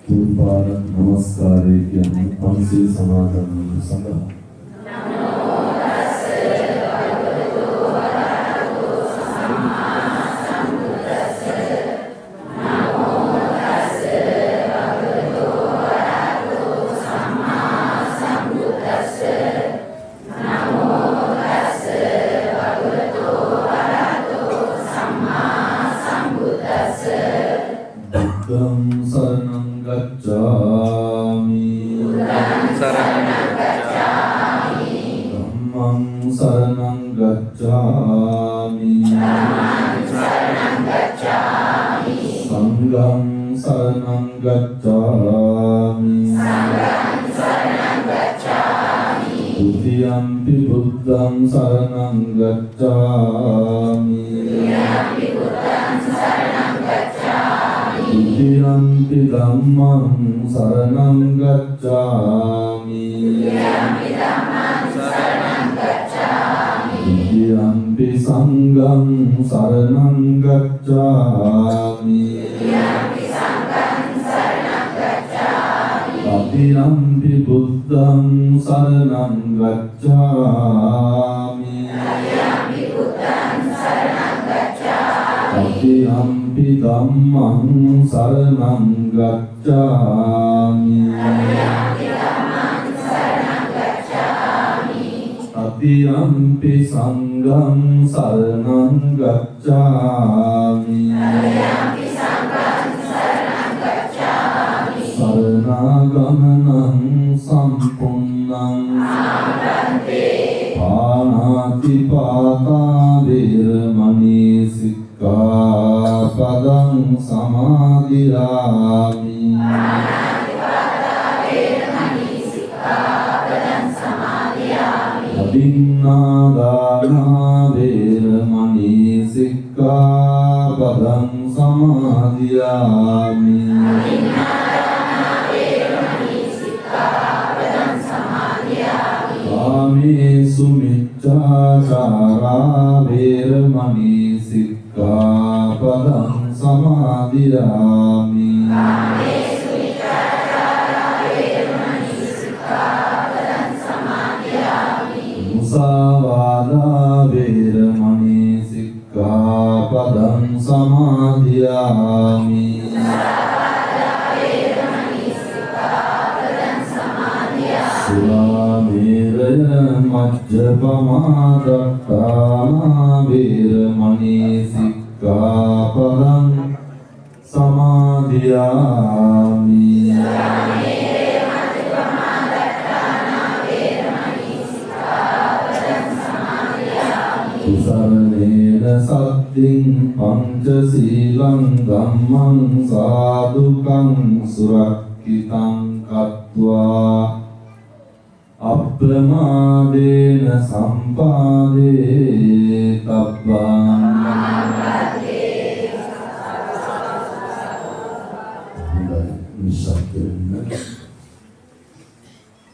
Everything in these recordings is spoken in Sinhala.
තුන්පාර නමස්කාරය කියන්නේ පන්සිල් සමාදන් වීම සඳහා.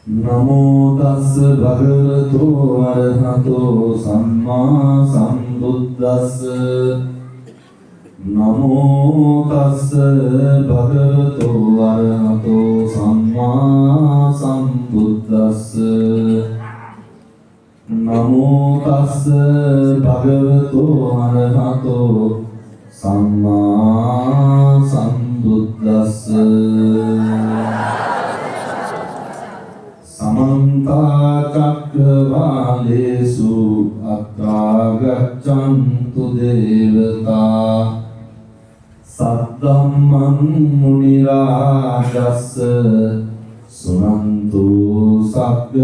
නමෝ තස්ස භගවතු අරහතෝ සම්මා සම්බුද්දස්ස නමෝ තස්ස භගවතු අරහතෝ සම්මා සම්බුද්දස්ස නමෝ තස්ස භගවතු අරහතෝ සම්මා සම්බුද්දස්ස समन्त चक्रवालेषु अत्रा गच्छन्तु देवता सद्धम्मं मुनिराजस्स सुनन्तु सक्क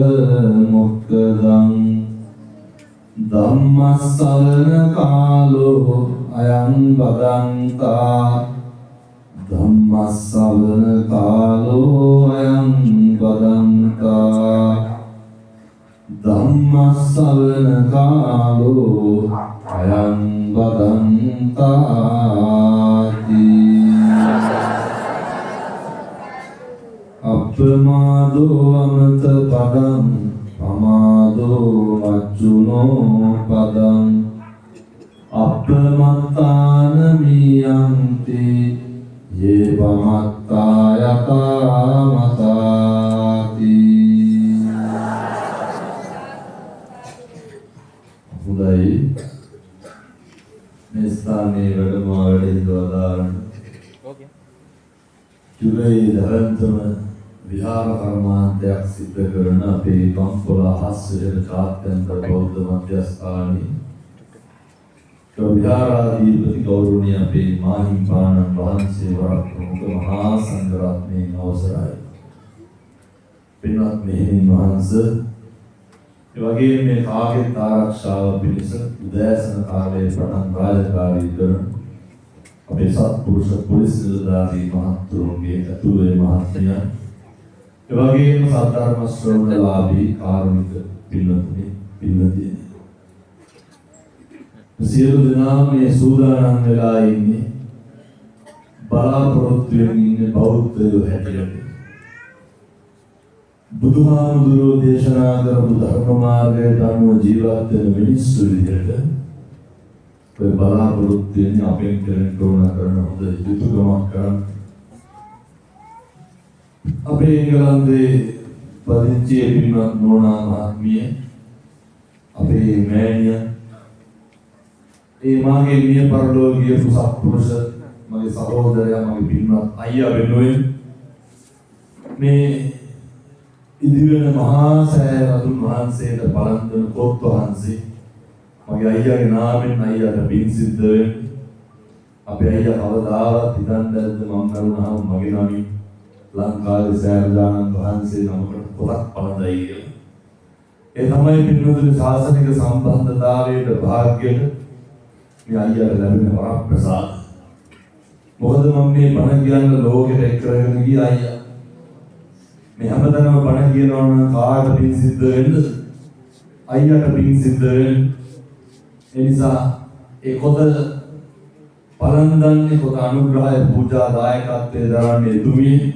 मुक्तदं धम्मश्रवण कालो अयं बदन्ता धम्मश्रवण कालो अयं बदन्ता धम्मश्रवण कालो अयं बदन्ताति अपमादो अमृत पदं पमादो मज्जुनो पदं अपमत्तान मियन्ति ये पमत्ता यथा मताति හොඳයි මේ ස්ථානයේ වැඩම වදාරන ජුලයි 10 විහාර කර්මාන්තයක් සිද්ධ කරන අපේ පම්පොළ හස්වැල ජාත්‍යන්තර බෞද්ධ මධ්‍යස්ථානයේ විහාරාධිපති ගෞරවනීය අපේ මාහිම්පාණන් වහන්සේ වරක් ප්‍රමුඛ මහා සංඝරත්නයේ අවසරයි පින්වත් මෙහෙණින් වහන්සේ ඒ වගේම මේ කාගෙත් ආරක්ෂාව පිණිස උදෑසන කාලයේ පටන් රාජකාරී කරන අපේ සත්පුරුෂ පොලිස් නිලධාරී මහතුරුන්ගේ ඇතුළේ මහත්මයන් ඒ වගේම සද්ධර්ම ශ්‍රවණලාභී කාරුණික පින්වත්නි සියලු දෙනා මේ සූදානම් වෙලා ඉන්නේ බලාපොරොත්තුෙන් ඉන්නේ බෞද්ධයෝ හැටියට බුදුහාමුදුරුවෝ දේශනා කරපු ධර්ම මාර්ගයට අනුව ජීවත් වෙන මිනිස්සු විදිහට ඔය බලාපොරොත්තුෙන් අපෙන් කරන කරන හොඳ යුතුයකමක් කරන්න අපේ එංගලන්තයේ පදිංචි පින්වත් නෝනා මහත්මිය අපේ මෑණිය ඒ මාගේ මිය පරලෝකීය සත්පුරුෂ මගේ සහෝදරයා මගේ පින්වත් අයියා වෙනුවෙන් මේ ඉදිවෙන මහා සෑය රතුන් වහන්සේට පලන්දන කොත් වහන්සේ මගේ අයියාගේ නාමයෙන් අයියාට පින් සිද්ධ වෙන්න අපේ අයියා කවදාවත් හිතන්නේ නැද්ද මම කරුණාව මගේ නමින් ලංකාවේ සෑරජානන් වහන්සේ නමකට පොතක් පළඳයි කියලා. ඒ තමයි පින්වතුනි ශාසනික සම්බන්ධතාවයට භාග්‍යයට මේ අයියාට ලැබෙන වරප්‍රසාද. මොකද මම මේ බණ කියන්න ලෝකෙට එක් කරගෙන ගිය අයියා. මේ හැමතැනම බණ කියනවා නම් කාට පින් සිද්ධ වෙන්නද? අයියාට පින් සිද්ධ වෙන්න. ඒ නිසා ඒ කොත පලන්දන්නේ කොත අනුග්‍රහය පූජා දායකත්වයේ දරන්නේ දුමියේ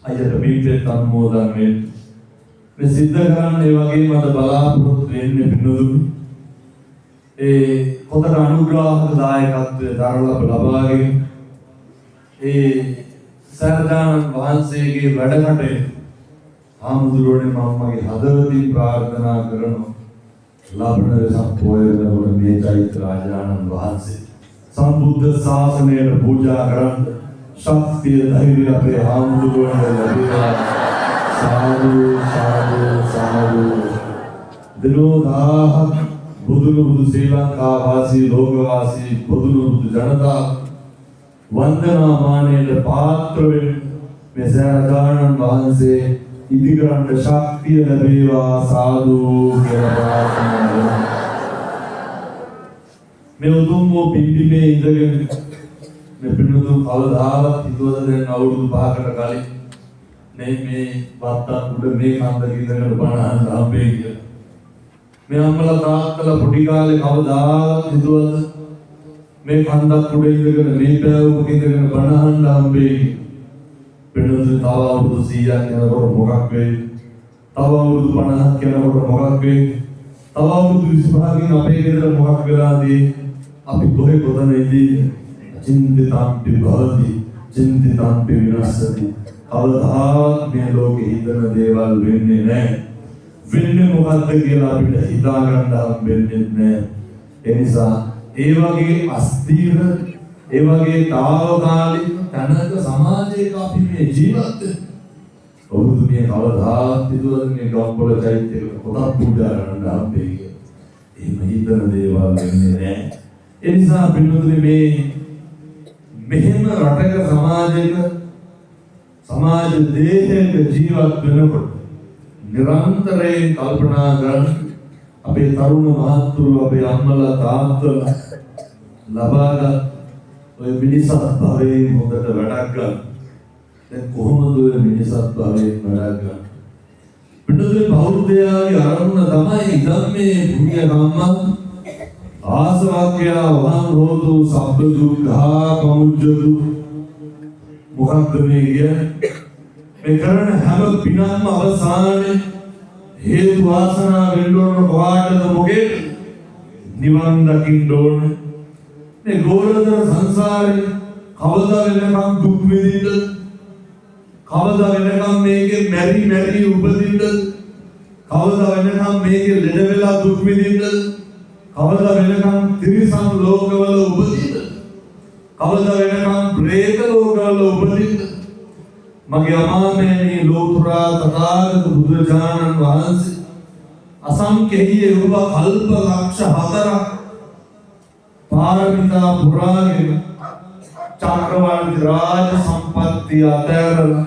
අයියට පින්පෙත් අනුමෝදන් වෙන්න. මේ සිද්ධ කරන්නේ ඒ වගේම අද බලාපොරොත්තු වෙන්නේ පින්වතුනි. ඒ කොතට අනුග්‍රහක දායකත්වයේ දරලා ලබාගෙන ඒ සර්දානන් වහන්සේගේ වැඩකටේ ආමුදුරෝනේ මම මගේ හදවතින් ප්‍රාර්ථනා කරනවා ලබන සම්පෝය වෙනකොට මේ චෛත්‍ය රාජානන් වහන්සේ සම්බුද්ධ ශාසනයට පූජා කරන්න ශක්තිය ධෛර්යය අපේ ආමුදුරෝනේ ලැබේවා සාදු සාදු සාදු දිනෝදාහ බුදු ශ්‍රී ලංකා වාසී ලෝක වාසී බුදු ජනතා වන්දනා මානයට පාත්‍ර වෙන මේ සෑරජානන් වහන්සේ ඉදිකරන්න ශක්තිය ලැබේවා සාදු කියලා ප්‍රාර්ථනා කරනවා. මේ උතුම් වූ පින්බිමේ ඉඳගෙන මේ පින්වතුන් කවදාවත් හිතුවද දැන් අවුරුදු 5කට කලින් මේ වත්තක් උඩ මේ කන්දක ඉඳගෙන බණ අහන්න හම්බෙයි කියලා. මේ අම්මලා තාත්තලා පොඩි කාලේ කවදාවත් හිතුවද මේ කන්දක් උඩ ඉඳගෙන මේ බෑවුමක ඉඳගෙන බණ අහන්න හම්බෙයි. පිටුදු තව අවුරුදු 100ක් යනකොට මොකක් වෙයි? තව අවුරුදු 50ක් යනකොට මොකක් වෙයි? තව අවුරුදු 25කින් අපේ ගෙදර මොකක් වෙලාදී? අපි කොහෙ කොතන ඉදී? චින්තිතම්පි භවති චින්තිතම්පි විනස්සති. කවදාවත් මේ ලෝකේ හිතන දේවල් වෙන්නේ නැහැ. වෙන්නේ මොකද්ද කියලා අපිට හිතා ගන්න හම්බෙන්නේ නැහැ. ඒ නිසා ඒ වගේ අස්තිර ඒ වගේ తాවකාලික තනක සමාජයක අපි මේ ජීවත් ඔවුන් මේ කවදාවත් හිතුවද මේ ගම්පොළ චෛත්‍යයක පොතක් පූජා කරන්න හම්බෙයි කියලා. එහෙම හිතන දේවල් වෙන්නේ නැහැ. ඒ නිසා පින්වතුනි මේ මෙහෙම රටක සමාජයක සමාජ දේහයක ජීවත් වෙනකොට නිරන්තරයෙන් කල්පනා කරන්න අපේ තරුණ මහත්තුරු අපේ අම්මලා තාත්තලා ලබාගත් ඔය මිනිසත් භවයෙන් හොඳට වැඩක් ගන්න. දැන් කොහොමද ඔය මිනිසත් භවයෙන් වැඩක් ගන්න? පිටුදේ බෞද්ධයාගේ අරමුණ තමයි ධම්මේ පුණ්‍ය කම්ම ආසවක්ඛ්‍යා වහං හෝතු සබ්බ දුක්ඛා පමුච්ඡතු. මොකක්ද මේ කියන්නේ? මේ කරන හැම පිනක්ම අවසානයේ හේතු වාසනා වෙන්න ඕන කොහාටද මොකේද? නිවන් දකින්න ඕන. මේ ගෝලතර සංසාරේ කවදා වෙනකම් දුක් විඳින්නද? කවදා වෙනකම් මේකේ මැරි උපදින්නද? කවදා වෙනකම් මේකේ ලෙඩ වෙලා දුක් විඳින්නද? කවදා වෙනකම් තිරිසන් ලෝකවල උපදින්නද? කවදා වෙනකම් പ്രേත ලෝකවල උපදින්නද? මගේ අමාමෑණී ලෝතුරා තථාගත බුදුරජාණන් වහන්සේ අසංකේය ඔබ කල්ප ලක්ෂ 4ක් පාරමිතා පුරාගෙන චක්‍රවර්ති රාජ සම්පත්තිය අතහැරලා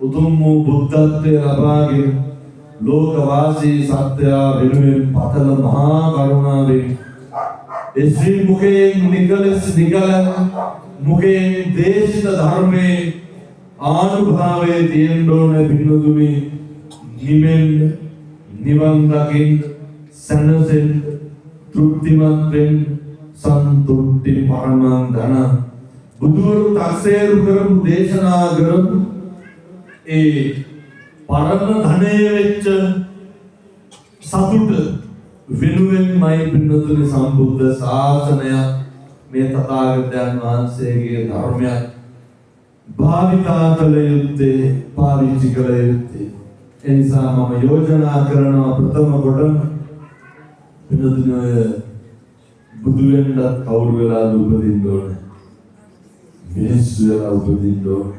උතුම් වූ බුද්ධත්වයේ ලබාගෙන ලෝකවාසී සත්‍යය වෙනුවෙන් පතල මහා කරුණාවෙන් ශ්‍රී මුඛයෙන් නිගලස් මුඛයෙන් දේශිත ධර්මයේ ආනුභාවයේ තියෙන්න ඕන බිඳුදුනි නිවෙන්න නිවන් දකින්න සනසෙන් තෘප්තිමත් වෙන්න සන්තුට්ටි පරමං ධන බුදුවරු තක්සේරු කරපු දේශනා කරපු ඒ පරම ධනය වෙච්ච සතුට වෙනුවෙන්මයි බිඳුදුනි සම්බුද්ධ ශාසනය මේ තථාගතයන් වහන්සේගේ ධර්මය භාවිතා කළ යුත්තේ පාවිච්චි කළ යුත්තේ එනිසා මම යෝජනා කරනවා ප්‍රථම කොටම බිඳුදුනි බුදු වෙන්නත් කවුරු වෙලාද උපදින්න ඕනේ මිනිස්සු වෙලා උපදින්න ඕනේ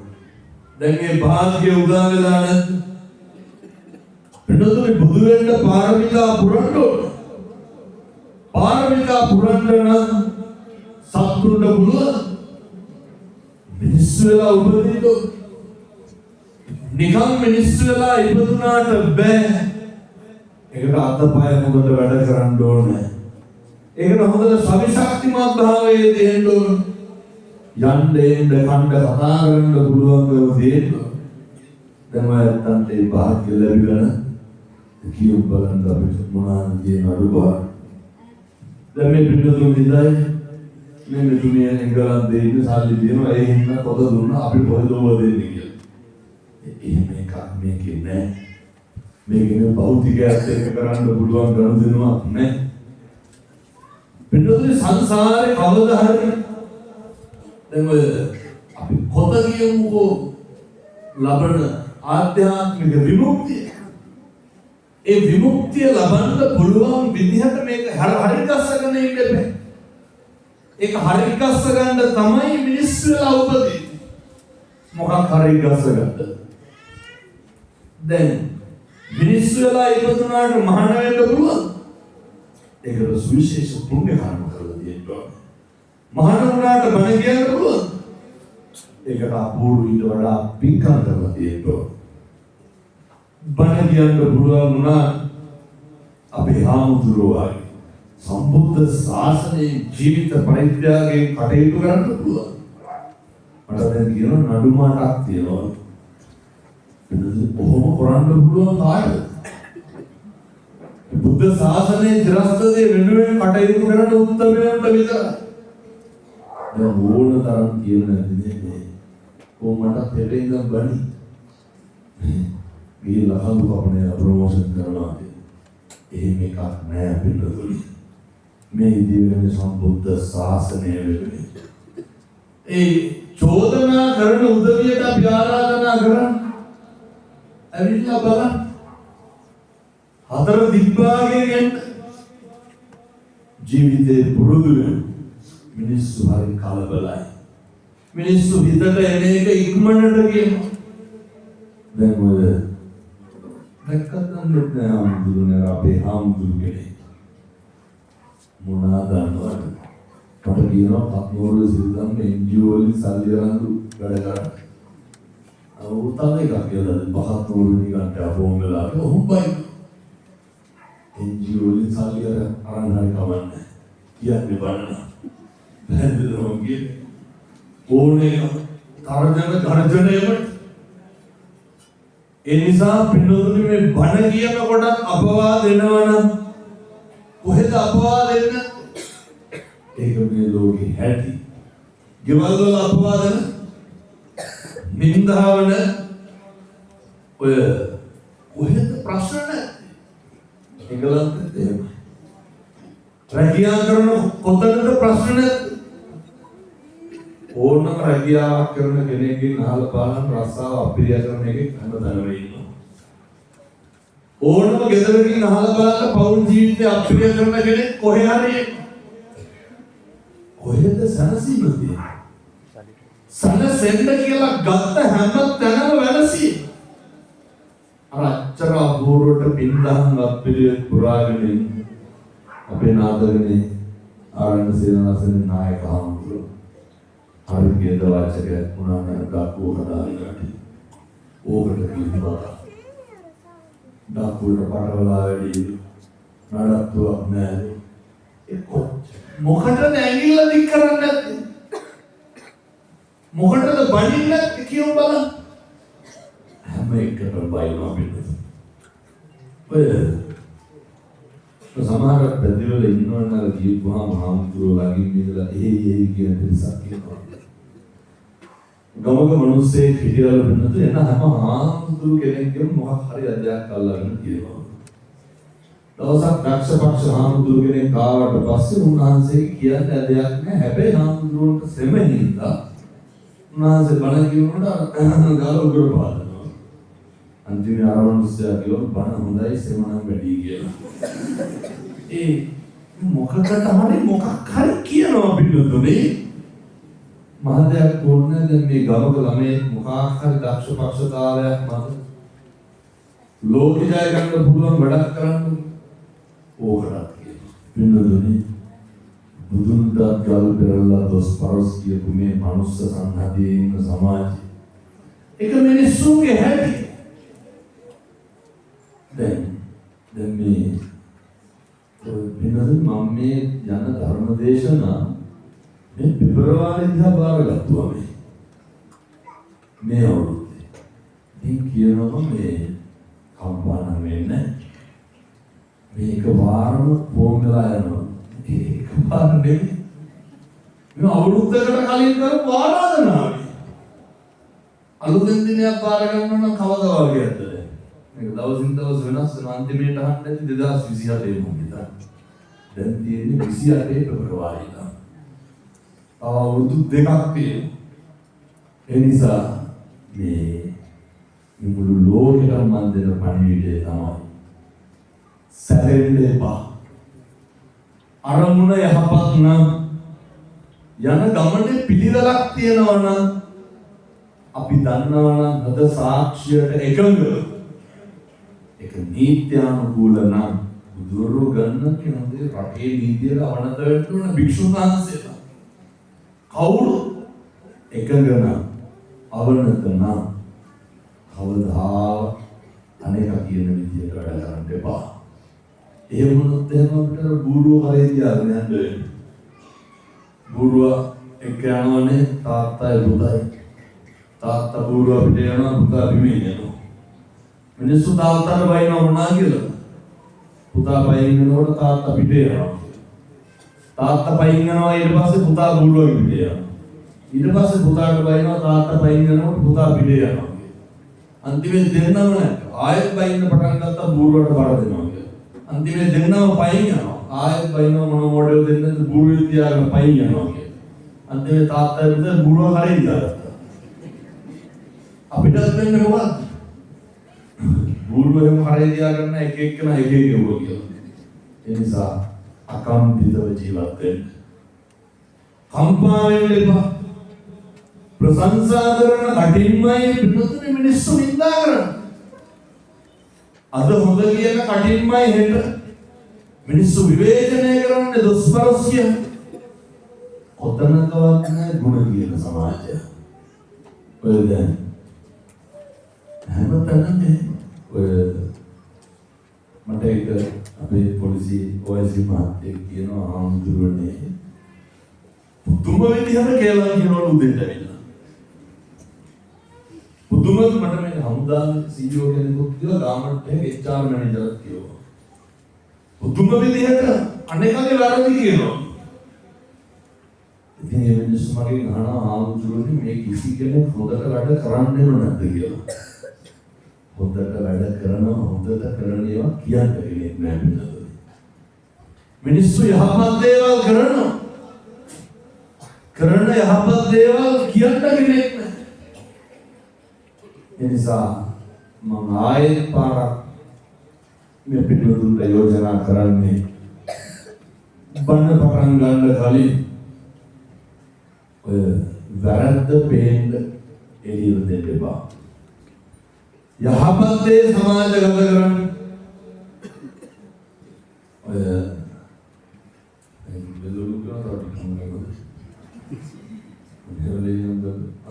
දැන් මේ භාග්‍ය උදා වෙලා නැද්ද බිඳුදුනි බුදු වෙන්න පාරමිතා පුරන්න ඕනේ පාරමිතා පුරන්න නම් සත්තුන්ට පුළුවන් මිනිස්සු වෙලා උපදින්න ඕනේ නිකම් මිනිස්සු වෙලා ඉපදුනාට බෑ ඒකට අතපය මොකද වැඩ කරන්න ඕනේ ඒකට හොඳට සවිශක්තිමත් භාවයේ දෙන්න ඕන යන්නේ කණ්ඩ කතා කරන්න පුළුවන්කම දෙන්න දැන් ඔයයන්ට ඒ භාග්‍ය ලැබිලා කියු බලන්න අපිට මොනවාද කියන අරුබා දැන් මේ පිටුතුන් දිදයි මේ මෙතුමිය එංගලන්තේ ඉන්න සල්ලි දෙනවා ඒ හින්දා පොත දුන්නා අපි පොතෝව දෙන්නේ කියලා එහෙම එකක් මේකේ නෑ මේකේ භෞතිකයත් එක්ක කරන්න පුළුවන් ගනුදෙනුවක් නෑ පිටුතුනේ සංසාරේ කවදා හරි දැන් ඔය අපි පොත කියමුකෝ ලබන ආධ්‍යාත්මික විමුක්තිය ඒ විමුක්තිය ලබන්න පුළුවන් විදිහට මේක හරි ගස්සගෙන ඉන්න බෑ ඒක හරි ගස්ස ගන්න තමයි මිනිස්සු වෙලා උපදින්නේ මොකක් හරි ගස්ස ගන්නද දැන් මිනිස්සු වෙලා ඉපදුනාට මහාන වෙන්න පුළුවන් ඒකට සුවිශේෂ පුණ්‍ය කර්ම කරලා තියෙනවා මහාන වුණාට බණ කියන්න පුළුවන් ඒකට අපූර්ව ඊට වඩා පින්කම් කරලා තියෙනවා බණ කියන්න පුළුවන් වුණා අපේ හාමුදුරුවෝ සම්බුද්ධ ශාසනයේ ජීවිත පරිත්‍යාගයෙන් කටයුතු කරන්න පුළුවන් මට දැන් කියනවා නඩු මාටක් තියෙනවා කොහොම කරන්න පුළුවන් කාටද බුද්ධ ශාසනයේ ධිරස්තදේ වෙනුවෙන් කටයුතු කරන උත්තමයන්ට විතරයි දැන් ඕන තරම් කියන දේ කොහොමද පෙරේ ඉඳන් බණි මේ ලහඳු කපනේ ප්‍රොමෝෂන් කරනවා එහෙම එකක් නෑ පිටුතුනි මේ දිව්‍ය සම්බුද්ධ ශාසනය වෙනුවෙන් ඒ චෝදනා කරන උදවියට අපි ආරාධනා කරන්නේ ඇවිල්ලා බලන්න හතර දිග්භාගයෙන් ජීවිතේ පුරුදු වෙන මිනිස්සු හරි කලබලයි මිනිස්සු හිතට එන එක ඉක්මනට කියනවා දැන් ඔය දැක්කත් නෑ හාමුදුරුවනේ අපේ හාමුදුරු කෙනෙක් මොනවාද අන්නවද මට කියනවා පත්නෝරුවේ සිල්දම් NGO වලින් සල්ලි අරන් වැඩ කරා උතන එකක් කියලා බහත් නෝරුවේ ගන්නට අපෝම් වෙලා ඔහොමයි NGO වලින් සල්ලි අරන් හරි කවන්නේ කියන්නේ බලන්න බැලුවම කියන්නේ ඕනේ තර්ජනයම ඒ නිසා පින්නතුනි මේ බණ කියනකොට අපවාද එනවනම් කොහෙද අපවාද එන්නේ ඒක මේ ලෝකේ හැටි ගෙවල් වල අපවාද නින්දාවන ඔය කොහෙද ප්‍රශ්න නැත්තේ එංගලන්තේ එහෙම රැකියා කරන කොතනද ප්‍රශ්න නැත්තේ ඕනම රැකියාවක් කරන කෙනෙක්ගේ නහල පාලන රස්සාව අපිරිය කරන එකේ හැමතැනම ඉන්නවා. ඕනම ගෙදරකින් නහල බලන්න පෞල් ජීවිතය අපිරිය කරන කෙනෙක් කොහේ හරි කොහෙද සනසීම තියෙන්නේ? සනසෙන්න කියලා ගත්ත හැම තැනම වෙනසී. අර අච්චර අපූර්වට පින්දහම් අපිරිය පුරාගෙන අපේ නාදගනේ ආරණ්‍ය සේනාසන නායක හඳුරු හරියට වාචකයක් වුණා නම් ඩාකුව හදාගෙන ඕකට කිව්වා ඩාකුවට පාඩවලා වැඩි නඩත්තුවක් නැහැ ඒක මොකටද ඇඟිල්ල දික් කරන්නේ නැත්තේ මොකටද බණින්නේ නැත්තේ කියමු බලන්න හැම එකටම බයිනවා පිටු ඔය සමහර පැතිවල ඉන්නවනම් අර කියපුවාම හාමුදුරුවෝ ළඟින් ඉඳලා ඒ කියන පිරිසක් කියනවා. ගමක මිනිස්සේ හිටියල වෙනද එන හැම හාමුදුරු කෙනෙක්ගෙම මොකක් හරි අධ්‍යයක් අල්ලගෙන කියනවා. දවසක් දක්ෂපක්ෂ හාමුදුරු කෙනෙක් ආවට පස්සේ උන්වහන්සේ කියන්නේ අධ්‍යයක් නෑ. හැබැයි හාමුදුරුවන්ට සෙමෙනින්දා උන්වහන්සේ බණ කියනකොට ගාල උගර පාදනවා. අන්තිමේ ආරවණුස්සයා කියනවා බණ හොඳයි සෙමනම් වැඩි කියලා. ඒ මොකකට හරි මොකක් හරි කියනවා පිටුතුනේ මහදයක් ඕනේ දැන් මේ ගමක ළමේ මොකක් හරි දක්ෂ පක්ෂතාවයක් මත ලෝකෙ ජය ගන්න පුළුවන් වැඩක් කරන්න ඕකටත් කියනවා පිටුතුනේ බුදුන්ට ගල් පෙරලා දොස් පරස් කියපු මේ මනුස්ස සංහතියේ ඉන්න සමාජය එක මිනිස්සුන්ගේ හැටි දැන් මේ වෙනද මම මේ යන ධර්ම දේශනා මේ පෙබරවාරි දිහා බාරගත්තා මේ අවුරුද්දේ. ඉතින් කියනවා මේ කම්පාණ වෙන්නේ මේක වාරම ෆෝම් වෙලා යනවා. ඒක පාර නෙමෙයි. මේ අවුරුද්දකට කලින් කරපු ආරාධනාවයි. අලුතෙන් දිනයක් බාර ගන්න නම් කවදා වගේද? මේක දවසින් දවස වෙනස් වෙන අන්තිමේට අහන්න ඇති 2027 මොකද? දැන් තියෙන්නේ 28 පෙබරවාරිලා. අවුරුදු දෙකක් තියෙනවා. ඒ නිසා මේ මුළු ලෝකෙටම මන් දෙන පණිවිඩය තමයි සැරෙන්න එපා. අරමුණ යහපත් නම් යන ගමනේ පිළිවෙලක් තියෙනවා නම් අපි දන්නවා නම් හද සාක්ෂියට එකඟ ඒක නීත්‍යානුකූල නම් බුදුරු ගන්න කියන්නේ රටේ නීතියට අවනත වෙන්න ඕන භික්ෂුන් වහන්සේලා. කවුරු එකඟ නම් අවනත නම් කවදා අනේක කියන විදියට වැඩ කරන්න එපා. ඒ වුණොත් එහෙම අපිට බූරුව කරේ තියාගෙන යන්න වෙන්නේ. බූරුව එක්ක යනවනේ තාත්තයි පුතයි. තාත්තා බූරුව පිට යනවා පුතා බිමේ යනවා. මිනිස්සු තාත්තට බයිනවා මොනවා කියලා. පුතා පයින් යනකොට තාත්තා පිටේ යනවා. තාත්තා පයින් යනවා ඊට පස්සේ පුතා බූරුව පිටේ යනවා. ඊට පස්සේ පුතාට බයිනවා තාත්තා පයින් යනකොට පුතා පිටේ යනවා. අන්තිමේ දෙන්නම නැහැ. ආයෙත් බයින්න පටන් ගත්තා බූරුවට බර දෙනවා කියලා. අන්තිමේ දෙන්නම පයින් යනවා. ආයෙත් බයිනවා මොන මොඩල් දෙන්නද බූරුවේ තියාගෙන පයින් යනවා කියලා. අන්තිමේ තාත්තා විතර බූරුව කරේ ඉඳලා. අපිට වෙන්නේ මොකක්ද? බූරුවෙම කරේ තියාගන්න එක එක්කන එක එක යුව කියලා. ඒ නිසා අකම්පිතව ජීවත් වෙන්න. කම්පා වෙන්න එපා. ප්‍රශංසා කරන කටින්මයි පිටුතුනේ මිනිස්සු නිඳා කරන. අද හොඳ කියන කටින්මයි හෙට මිනිස්සු විවේචනය කරන්නේ දොස්පරස් කියන. කොතනකවත් නැහැ ගුණ කියන සමාජය. ඔය දැන් හැමතැනම ඔය මට ඒක අපේ පොලිසි OIC මහත්තයෙක් කියනවා ආම්දුරනේ පුදුම විදිහට කියලා කියනවලු උදේට ඇවිල්ලා. පුදුම මට මේ හමුදාවේ CEO කෙනෙකුත් කියලා ගාමන්ට් එකේ HR මැනේජර්ත් කියනවා. පුදුම විදිහට අනේකගේ වැරදි කියනවා. ඉතින් මේ මිනිස්සු මගෙන් අහනවා ආම්දුරනේ මේ කිසි කෙනෙක් හොදට වැඩ කරන්නේ නැද්ද කියලා. හොඳට වැඩ කරනවා හොඳට කරන ඒවා කියන්න කෙනෙක් නැහැ මිනිස්සු යහපත් දේවල් කරනවා කරන යහපත් දේවල් කියන්න කෙනෙක් නැහැ. ඒ නිසා මම ආයෙත් පාරක් මේ පිටුදුන්ට යෝජනා කරන්නේ බණ පටන් ගන්න කලින් ඔය වැරද්ද පේන්න එළියට දෙන්න එපා. යහපත් දේ සමාජගත කරන්න. ඔය බෙලුරු කරලා තමයි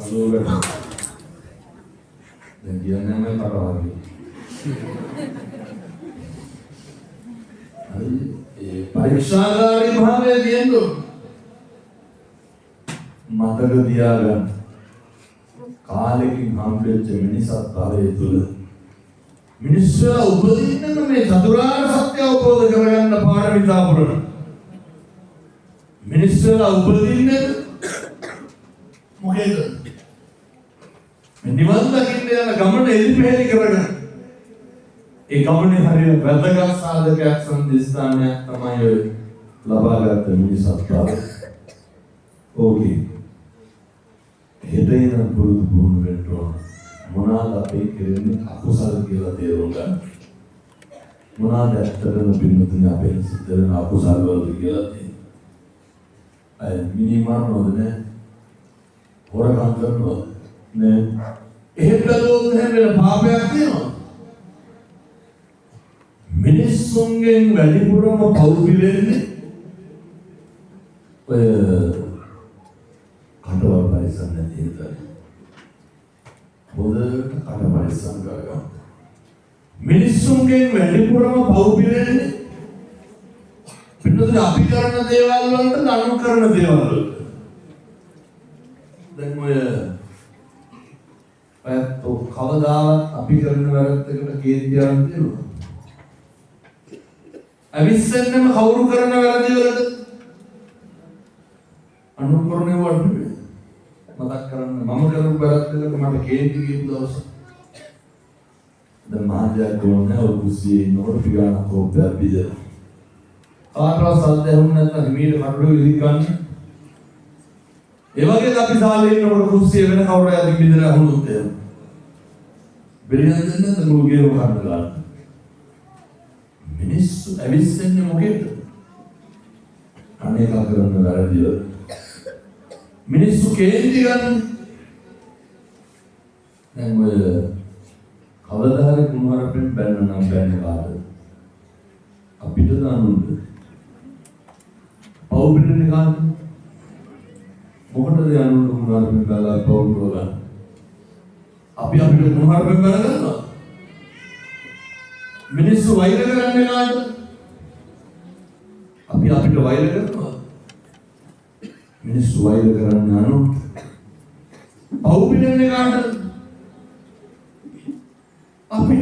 අලෝකට දැන් කියන්නේ මම කරවන්නේ. හරි ඒ පරීක්ෂාකාරී භාවය තියෙන්න මතක තියාගන්න. කාලෙකින් හම්බෙච්ච මිනිසත් භවයේ තුල මිනිස්සු උපදින්න මේ චතුරාර්ය සත්‍ය අවබෝධ කරගන්න පාරමිතා පුරන මිනිස්සු උපදින්න මොකේද මේ නිවන් දකින්න යන ගමන එලිපෙහෙලි කරගෙන ඒ ගමනේ හරියට වැදගත් සාධකයක් සම්දිස්ථානයක් තමයි ඔය ලබාගත් මිනිසත් භවය. ඕකේ හෙදෙන පුරුදු වුණ වෙන්න මොනවාද අපේ කෙරෙන්නේ අකුසල කියලා තේරුම් ගන්න. මොනවාද ඇත්තටම පිළිතුරු අපේ සිතේන අකුසල වලද කියලා තියෙන්නේ. අය මිනිමනෝද නේ හොරකම් කරනවද නේ එහෙත් බැලුවොත් එහෙම වෙන පාපයක් තියෙනවා. මිනිස්සුන්ගෙන් වැඩිපුරම පව් පිළිෙන්නේ ඔය කටවල් පරිසම් නැති හිතයි. හොඳට කඩ පරිසම් කරගන්න. මිනිස්සුන්ගෙන් වැඩිපුරම පව් පිළිෙන්නේ පිටුදේ අපි කරන දේවල් වලට අනුකරන දේවල් වලට. දැන් ඔය කවදාවත් අපි කරන වැරද්දකට කේන්තියක් තියෙනවා. අවිස්සෙන්නම කවුරු කරන වැරදි වලට අනුකරණය වඩන්නේ. මතක් කරන්න මම කරපු වැරද්දකට මට කේන්ති කියපු දවස. දැන් මහාජා කොන්නේ ඔය කුස්සියේ නෝට පිගාන කෝප්පයක් බිදලා. කාටවත් සද්ද ඇහුන්නේ නැත්නම් හිමීට කටුව ඉදි ගන්න. ඒ වගේ අපි සාලේ ඉන්නකොට කුස්සිය වෙන කවුරු හරි බිදලා හුණුත් එහෙම. බෙරියන් දෙන්න තනුගේ වහන්න ගන්න. මිනිස්සු ඇවිස්සෙන්නේ මොකේද? අනේක කරන වැරදිව. මිනිස්සු කේන්ති ගන්න. දැන් ඔය කවදා හරි කුමාරපෙන් බැන්න නම් බැන්නේ කාටද? අපිට දානුද? පව් පිළින්නේ කාටද? මොකටද යනුන කුමාරපෙන් බැලලා පව් කරලා? අපි අපිට කුමාරපෙන් බැල ගන්නවා. මිනිස්සු වෛර කරන්නේ කාටද? අපි අපිට වෛර කරනවා. මිනිස්සු වෛර කරන්නේ අනුන්ට. පව් පිළින්නේ කාටද? අපි.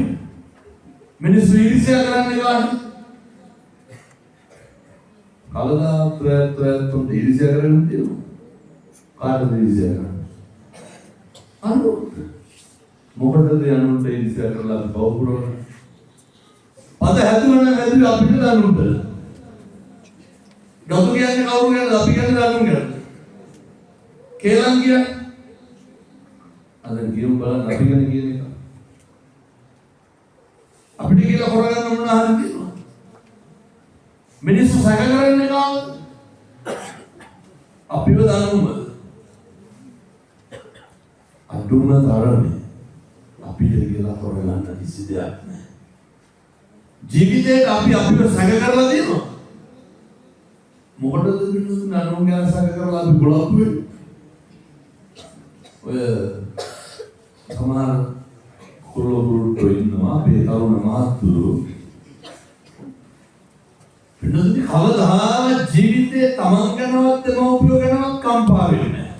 මිනිස්සු ඊර්ෂ්‍යා කරන්නේ කාටද? කවදා ප්‍රයත්න ඊර්ෂ්‍යා කරන්නේ තියෙනවා. කාටද ඊර්ෂ්‍යා කරන්නේ? අනුන්ට. මොකටද අනුන්ට ඊර්ෂ්‍යා කරලා පව් පුරවන්නේ? අද හැදුවනම් හැදුවේ අපිට දනුන්ට. ගතු කියන්නේ කවුරු කියලාද? අපි කියන්නේ දනුන් කියලා. කේලම් කියන්නේ අද කියමු බලන්න අපි ගැන කියන එක. අපිට කියලා හොරගන්න මොනවා හරි තියෙනවා. මිනිස්සු සැක කරන්නේ කාවද? අපිව දනුමද? අඳුම තරන්නේ අපිට කියලා හොරගන්න කිසි දෙයක් නැහැ. ජීවිතේ අපි අපිව සැක කරලා තියෙනවා. මොකටද මිනිස්සු නනුන් ගැන සැක කරලා අපි ගොඩක් වෙන්නේ? ඔය සමහර කුලවෘත්තු ඉන්නවා මේ තරුණ මහත්තුරු. පිටුදී කවදාවත් ජීවිතේ තමන් ගැනවත් දෙමව්පියෝ ගැනවත් කම්පා වෙන්නේ නැහැ.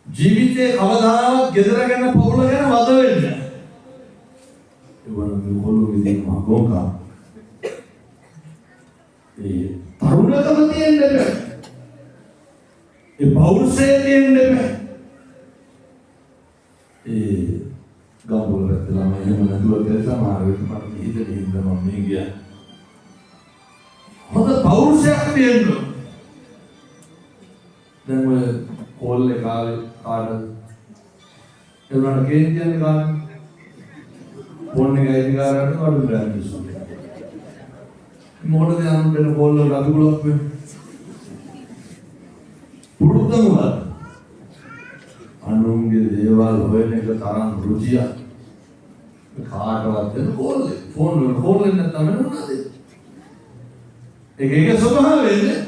ජීවිතේ කවදාවත් ගෙදර ගැන පවුල ගැන වද වෙන්නේ නැහැ. ඒවන කොළු විදිහ මගෝකා ඒ තරුණකම තියෙන්නේ බෑ. ඒ පෞරුෂය තියෙන්නේ බෑ. ඒ ගම්බුල රැත්තලම එහෙම නැතුව කියලා සමහර වෙලට මට හිතෙන්නේ හින්දා මම මේ ගියා. හොඳ පෞරුෂයක් තියෙනවා. දැන් ඔය කෝල් එක ආවේ කාටද? ඒ වුණාට කේන්ති යන්නේ කාටද? ෆෝන් එක අයිතිකාරයන්ට වඩු ගන්න ඉස්සුව. මොකටද යන්න දෙන කෝල් වල අදුගලක් වෙන්නේ? පුරුද්දම වල අනුන්ගේ දේවල් හොයන එක තරම් රුචියක්. කාටවත් දෙන කෝල් එක. ෆෝන් වල කෝල් එක නැත්නම් මොනවද? ඒක ස්වභාවයනේ.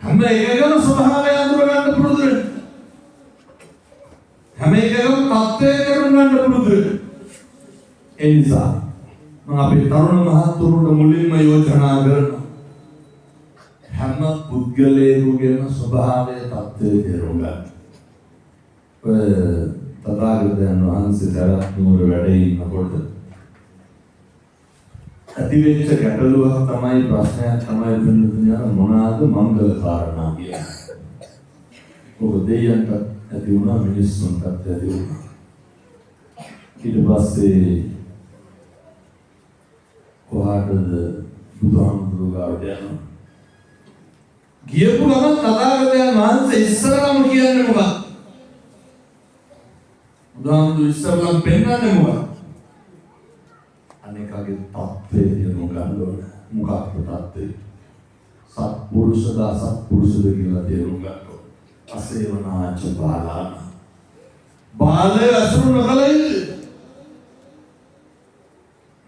හැම එකකම ස්වභාවය අඳුර ගන්න පුරුදු වෙන්න. හැම එකකම තත්ත්වය කරුණ ගන්න පුරුදු වෙන්න. ඒ නිසා මම අපේ තරුණ මහතුරුන්ට මුලින්ම යෝජනා කරනවා. හැම පුද්ගලයෙකුගේම ස්වභාවය තත්ත්වය තේරුම් ගන්න. ඔය තථාගතයන් වහන්සේ දරත් නුවර වැඩ ඉන්නකොට අතිවෙච්ච ගැටලුවක් තමයි ප්‍රශ්නයක් තමයි දුන්නා මොනවාද මංගල කාරණා කියන්නේ. ඔබ දෙයයන්ට ඇති වුණා මිනිස්සුන්ට ඇති වුණා. ඊට පස්සේ කොහාටද බුදුහාමුදුරුවෝ ගාවට යනවා. ගියපු ගමන් තථාගතයන් වහන්සේ ඉස්සරහම කියන්නේ මොකක්ද? බුදුහාමුදුරුවෝ ඉස්සරහම පෙන්නන්නේ මොකක්ද? අනේකගේ තත්ත්වය තේරුම් ගන්න ඕන. මොකක්ද තත්ත්වය? සත්පුරුෂද අසත්පුරුෂද කියලා තේරුම් ගන්න ඕන. අසේවනාච බාලාන. බාලය අසුරු නොකලයි.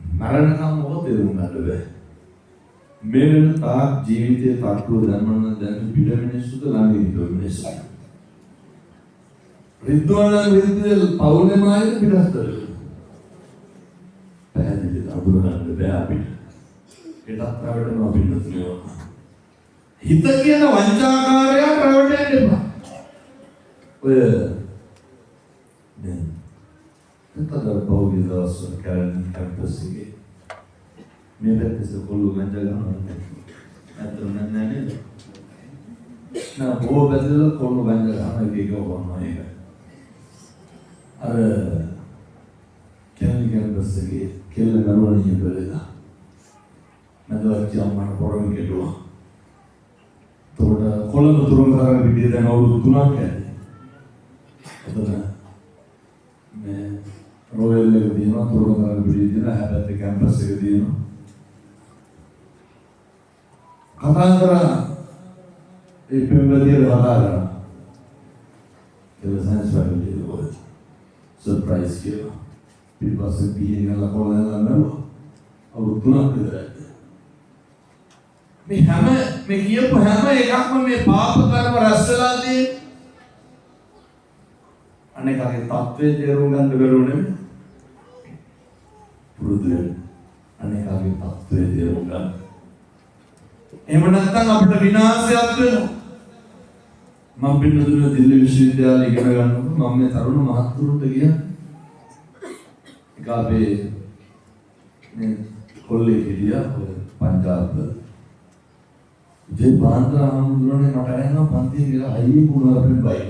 මරණකම් මොකද තේරුම් ගන්න බැහැ. මෙන්න තාක් ජීවිතයේ තට්ටුව දැම්මම දැන් පිට මිනිස්සුද ළඟ ඉන්න මිනිස්සු. රිද්දවන විදිහේ පෞලෙමයි පිටස්තර. පැහැදිලි අඳුර ගන්න බෑ අපිට. ඒකත් රැවටෙන අපිට නෙවෙයි. හිත කියන වංචාකාරයා රැවටෙන්න එපා. ඔය දැන් එතන පෞලි දවස්වල කැලණි කැම්පස් එකේ මේ පැත්තේ කොල්ලෝ ගංජා ගන්නවා. ඇත්තම නෑ නේද? නෑ බොහෝ පැත්තේ කොල්ලෝ ගංජා ගන්න එක වුණා ඒක. අර කැලණි කැම්පස් එකේ කෙල්ල නරුවණිය බලලා මදවත් යම්මන පොරොන් කෙටුවා. තොට කොළඹ තුරුංගතරගේ පිටිය දැන් අවුරුදු 3ක් ඇති. එතන මේ රොයල් එක දිනවා තුරුංගතරගේ පිටිය දිනවා හැබැයි කැම්පස් එක දිනවා. කතා කරා ඒ පෙම්වදියේ කතා කරා. ඒක සයන්ස් ෆැකල්ටි වල සර්ප්‍රයිස් කියලා. පිටපස්සේ පිටින් ගලා කොළඹ යනවා. අවුරුදු 3ක් විතරයි. මේ කියපු හැම එකක්ම මේ පාප කර්ම රැස් වෙලා තියෙන්නේ. අනේකගේ තත්ත්වයේ තේරුම් ගන්න බැරුණේ පුරුදු වෙන. අනේකගේ තත්ත්වයේ තේරුම් ගන්න. එහෙම නැත්නම් අපිට විනාශයක් වෙනවා. මම පින්නතුනේ දිල්ලි විශ්වවිද්‍යාලේ ඉගෙන ගන්නකොට මම මේ තරුණ මහත්තුරුන්ට ගියා. ඒක අපේ මේ කොල්ලේ හිටියා පංජාබ් जे बांद्रा आंदोलन मට එනවා පන්තියේ කියලා අයියේ කුණා අපෙන් බයි.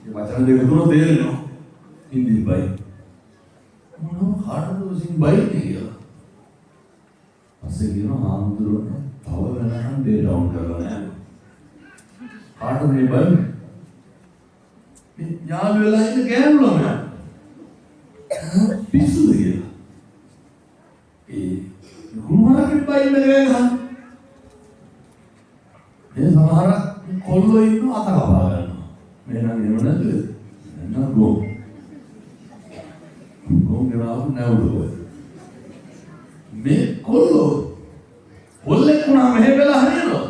ඒ වචන දෙක තුන තේරෙනවා. හින්දි බයි. මොනවා කාටද විසින් බයි කියලා. පස්සේ කියනවා ආందోලන තව වෙනකන් ඩේ ඩවුන් කරලා නෑ. කාටද මේ බයි? මේ යාළු වෙලා ඉන්න ගෑනු ළමයා. පිස්සුද කියලා. ඒ කුමාරකෙන් බයි නේද? ඒ සමහර කොල්ලෝ ඉන්න අත කපා ගන්නවා. මේ නම් එහෙම නැද්ද? නෑ ගෝ. ගෝ ගාව නැවුද? මේ කොල්ලෝ කොල්ලෙක් වුණා මෙහෙ වෙලා හරියනවා.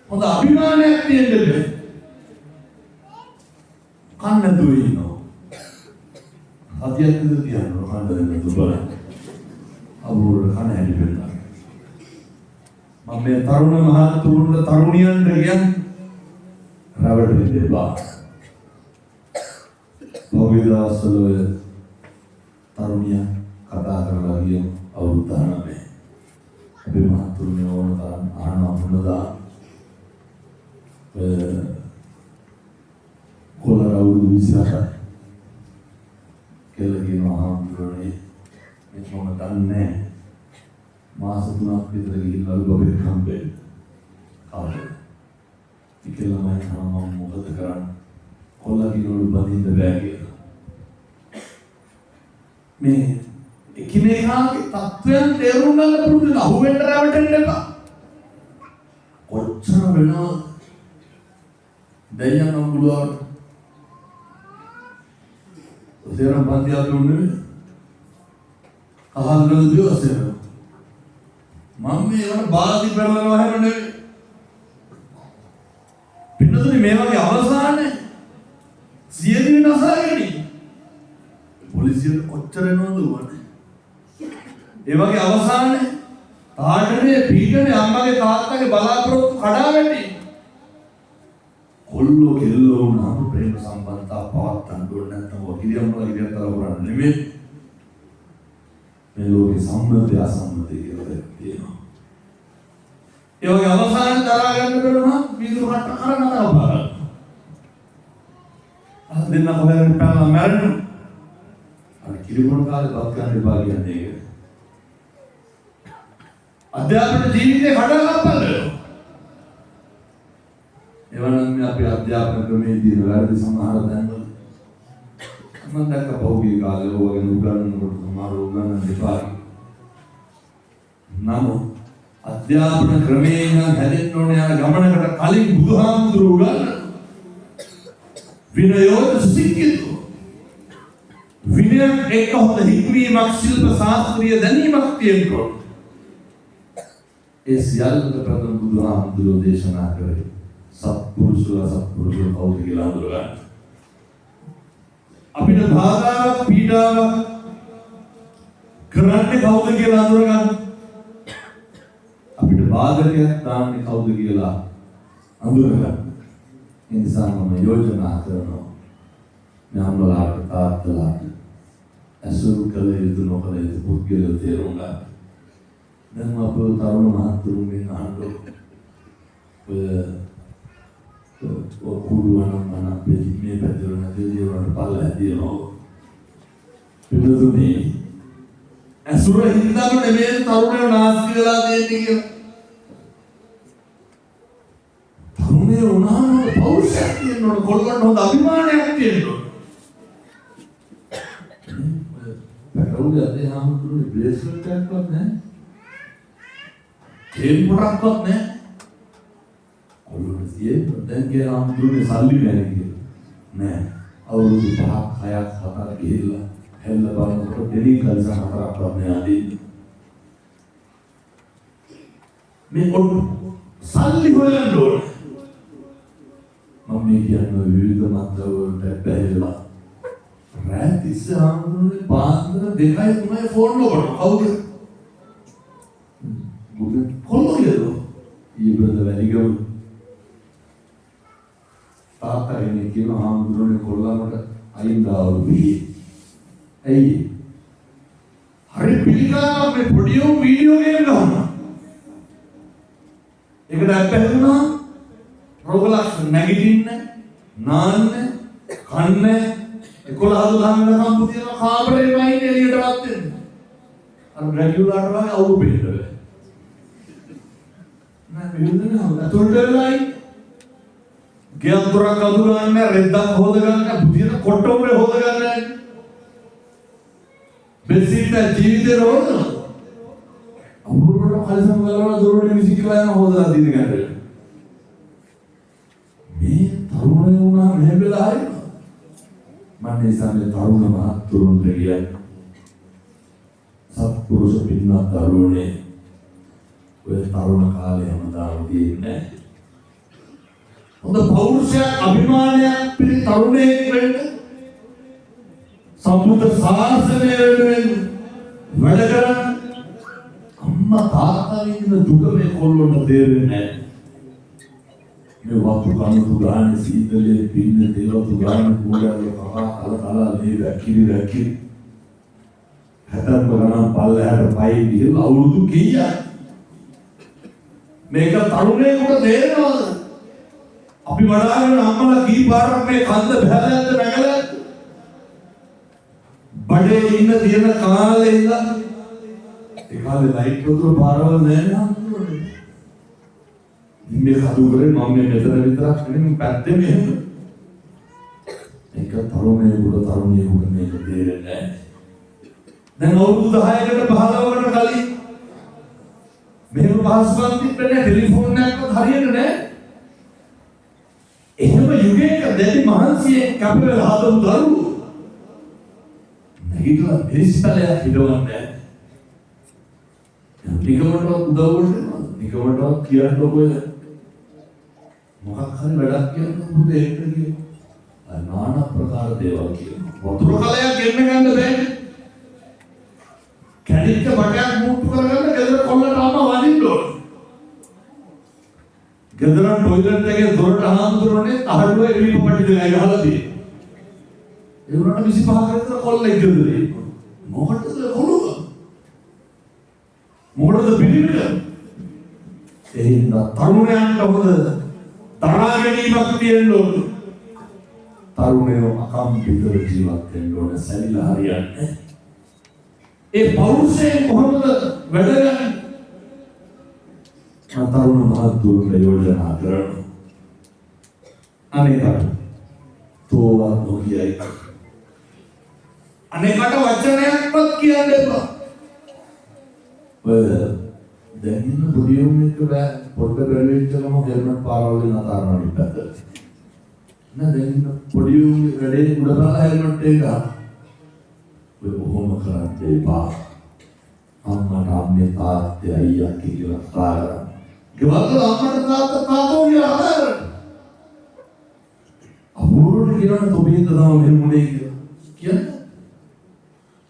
හොඳ අභිමානයක් තියෙන්න බෑ. කන්න දුවේ ඉන්නවා. අධ්‍යයනද තියනවා කන්න දෙන්න දුබල. අවුරුර කන හැටි වෙනවා. මම මේ තරුණ මහතුරුන්ට තරුණියන්ට කියන්නේ රවටෙන්න එපා. භවිදාසල තරුණිය කතා කරලා ගියම අවුරුදු 19. අපි මහතුරුනේ ඕන තරම් ආනවා මොනදා. කොළර අවුරුදු 28. කියලා කියනවා හාමුදුරනේ මේ මම දන්නේ මාස 3ක් විතර ගිහිල්ලා බබෙක් හම්බෙන්නේ. කාලේ ඉතින් මම මොකද කරන්නේ කොල්ලගේ බඳින්න බෑ කියලා මේ එකිනෙකාගේ තත්ත්වයන් තේරුම් ගන්න පුරුදු අහුවෙන්න රැවටෙන්න එපා කොච්චර වෙනවද දැන් යන්න පුළුවන් ඔසේරම් පන්තියක් දුන්නේ අහන්න දිවසේ මම මේවට බාධි කරනවා හැම නෙවෙයි පින්නතුනි මේ වගේ අවසානයේ සියදිවි නසාගෙන පොලිසියට කොච්චර එනවද උවනේ ඒ වගේ අවසානයේ තාඩනේ පීඩනේ අම්මගේ තාත්තගේ බලාපොරොත්තු කඩා වැටි කොල්ලෝ කෙල්ලෝ වුණාම ප්‍රේම සම්බන්ධතාව පවත්තන්න ඕනේ නැත්නම් ඔකිරියම්ලා ඉරියත්තර කරන්නේ නෙමෙයි මේ ලෝකේ සම්මතය අසම්මතය කියලා තියෙනවා ඒ වගේ අවසාන දරා ගන්න බැරුණා වීදුරු හට්ට කරන තාවපාර දෙන්න කොහෙන්ද පැනලා මැරෙන්න අර කිරිබොන කාලේ බත් ගන්න එපා කියන්නේ ඒක අධ්‍යාපන ජීවිතේ කඩාකප්පල් එවනම් මේ අපේ අධ්‍යාපන ක්‍රමයේ තියෙන වැරදි සමහර තැන්වල මම දැක්ක පහුගිය කාලේ ඕවා ගැන උගන්වනකොට සමහර උගන්වන්න එපා නමුත් අධ්‍යාපන ක්‍රමයේ නම් හැදෙන්න ඕනේ යන ගමනකට කලින් බුදුහාමුදුරුවෝ උගන්වන විනයෝද සික්කිතු විනයක් එක්ක හොඳ හික්මීමක් ශිල්ප ශාස්ත්‍රීය දැනීමක් තියෙනවා ඒ සියල්ලට ප්‍රථම බුදුහාමුදුරුවෝ දේශනා කරේ සත්පුරුෂ කවුද කියලා හඳුනගන්න අපිට බාධාවක් පීඩාවක් කරන්නේ කවුද කියලා හඳුනගන්න අපිට බාධකයක් දාන්නේ කවුද කියලා හඳුනගන්න ඒ නිසා මම යෝජනා කරනවා ඥානවලට තාත්තලාට අසුරු කළ යුතු නොකළ යුතු පුද්ගලයෝ තේරුම් ගන්න දැන් අපේ තරුණ මහත්තුරුන්ගෙන් අහන්න ඔය කුඩුවනම් මන මේ පැතිරෙන දෙවියන්ට පල්ල ඇදිනවා පිළිතුරුනේ අසුර හින්දාම නෙමෙයි තරුණයෝ නාස්ති වෙලා දෙන්නේ කියලා තරුණයෝ උනාම පෞරුෂයක් තියෙනවා කොල්ලන්ට හොඳ අභිමානයක් තියෙනවා පැටවුගේ අතේ හාමුදුරුවෝ බ්‍රේස්ලට් එකක්වත් නැහැ කේන් පොඩක්වත් නැහැ කොල්ලොන්ට තියෙන්නේ දැන් කියලා හාමුදුරුවෝ සල්ලි නැහැ කියලා නෑ අවුරුදු 5ක් 6ක් 7ක් ගිහිල්ලා හැල්ල බලනකොට ඩෙලි කල්ස 4ක් වගේ ආදී මේ සල්ලි හොයන්න ඕනේ මම මේ කියන්නේ විවිධ මතවලට බැහැලා රාත් ඉස්සහාමුදුරුවෝ පාන්දර 2යි 3යි ෆෝන් කරනවා කවුද කොල්ලෝ කියනවා ඊබඳ වැඩිගම තාත්තා කෙනෙක් කියනවා හාමුදුරුවනේ කොල්ලන්ට අයින් දාවලු බිහි ඇයි හරි පිළිකාවක් මේ පොඩියෝ වීඩියෝ ගේම් ගහනවා ඒකට අපහැදුනා රෝග ලක්ෂණ නැගිටින්නේ නාන්නේ කන්නේ 11 12 වෙනකම් පුතියන කාමරේ වයින් එළියටවත් දෙන්න අර රෙගියුලාට වගේ අවුරු පිළිදෙල නෑ මෙන්න අතොල්ට වෙලායි ගෙයක් දොරක් අඳු ගන්න රෙද්දක් හොද ගන්න පුතියන කොට්ටෝරේ හොද ගන්න බෙසිට ජීවිතේ රෝද අමුරුර කල්සම් ගලවලා දොරේ විසිකලා යන හොදලා දින ගන්න මේ තරුණය වුණා මේ වෙලාවේ මම ඉස්සන්නේ තරුණ මහත්තුරුන් දෙවියන් සත්පුරුෂ පින්වත් තරුණේ ඔය තරුණ කාලේ හැමදාම තියෙන්නේ හොඳ පෞරුෂයක් අභිමානයක් පිළි තරුණයෙක් වෙන්න සම්බුද්ධ ශාසනය වෙනුවෙන් වැඩ කරන අම්මා තාත්තා විඳින දුක මේ කොල්ලොන්ට තේරෙන්නේ නැහැ මේ වතු කණු ගානේ සීතලේ පින්න දේවතු ගානේ පොඩ්ඩක් කලා මේ වැකිරි හතරම ගණන් පල්ලෙහාට පයි ගිහලා අවුරුදු කීයක් මේක තරුණයෙකුට තේරෙනවද අපි වඩාගෙන අම්මලා කී පාරක් මේ කන්ද බහැලාද නැගලාද බඩේ ඉන්න තියෙන කාලේ ඉඳන් ඒ කාලේ ලයිට් වතුර පාරවල් නැහැ නේද මේ කඩු කරේ මම මේ මෙතන විතරක් නෙමෙයි පැත්තේ මෙහෙම. ඒක තරුණයෙකුට තරුණියෙකුට මේක තේරෙන්නේ නැහැ. දැන් අවුරුදු 10කට 15කට කලින් මෙහෙම පහසුකම් තිබ්බේ නැහැ, ටෙලිෆෝන් එකක්වත් හරියට නැහැ. එහෙම යුගයක දැඩි මහන්සියෙන් කැපවෙලා හදපු දරුවෝ නැගිටලා පිළිස්පලයක් හිටවන්නේ නැහැ. නිකමට උදව් වෙනවා. නිකමට කියන්න ඔය මොකක් හරි වැඩක් කියන්න පුතේ ඒක කියනවා. নানা ප්‍රකාර දේවල් කියනවා. වතුර කලයක් ගෙන්න ගන්න බෑනේ. කැඩිච්ච බටයක් මුට්ටු කරගන්න ගෙදර කොල්ලට ආම වදින්න ඕන. ගෙදර ටොයිලට් එකේ දොරට හාමුදුරනේ තහඩුවේ එළිප පටි දෙකයි ගහලා තියෙන්නේ. ඒ වුණාට 25 කට කොල්ලෙක් ගෙදරේ. මොකටද කොළුව? මොකටද පිළිවිල? එහෙනම් තරුණයන්ට හොඳ තරහා ගැනීමක් තියෙන්න ඕන. තරුණයෝ අකම්පිතව ජීවත් වෙන්න ඕන. සැලිලා හරියන්නේ. ඒ පෞරුෂයෙන් කොහොමද වැඩ ගන්නේ? තරුණ මහත්තුරුන්ට යෝජනා කරනවා. අනේකට තෝවත් නොකියයි. අනේකට වචනයක්වත් කියන්න එපා. ඔය දැන් ඉන්න පොඩි උන්ෙක් බෑ පොඩ්ඩ බැලුවෙච්චම හෙල්මට් පාරවල් වලින් අතාරනවා ඉපැත්තට. නේද දැන් ඉන්න පොඩි උන්ගේ වැඩේ උඩ දාලා හෙල්මට් එක ගන්න. ඔය කොහොම කරන්නේ එපා. අම්මා අම්මේ තාත්තේ අයියා කියලා කාරණා. ගෙවල් අම්මට තාත්තෝ කියලා ආදරට. අපුරුට කියනවා තොබින්ද තමයි මෙහෙම මුනේ කියලා.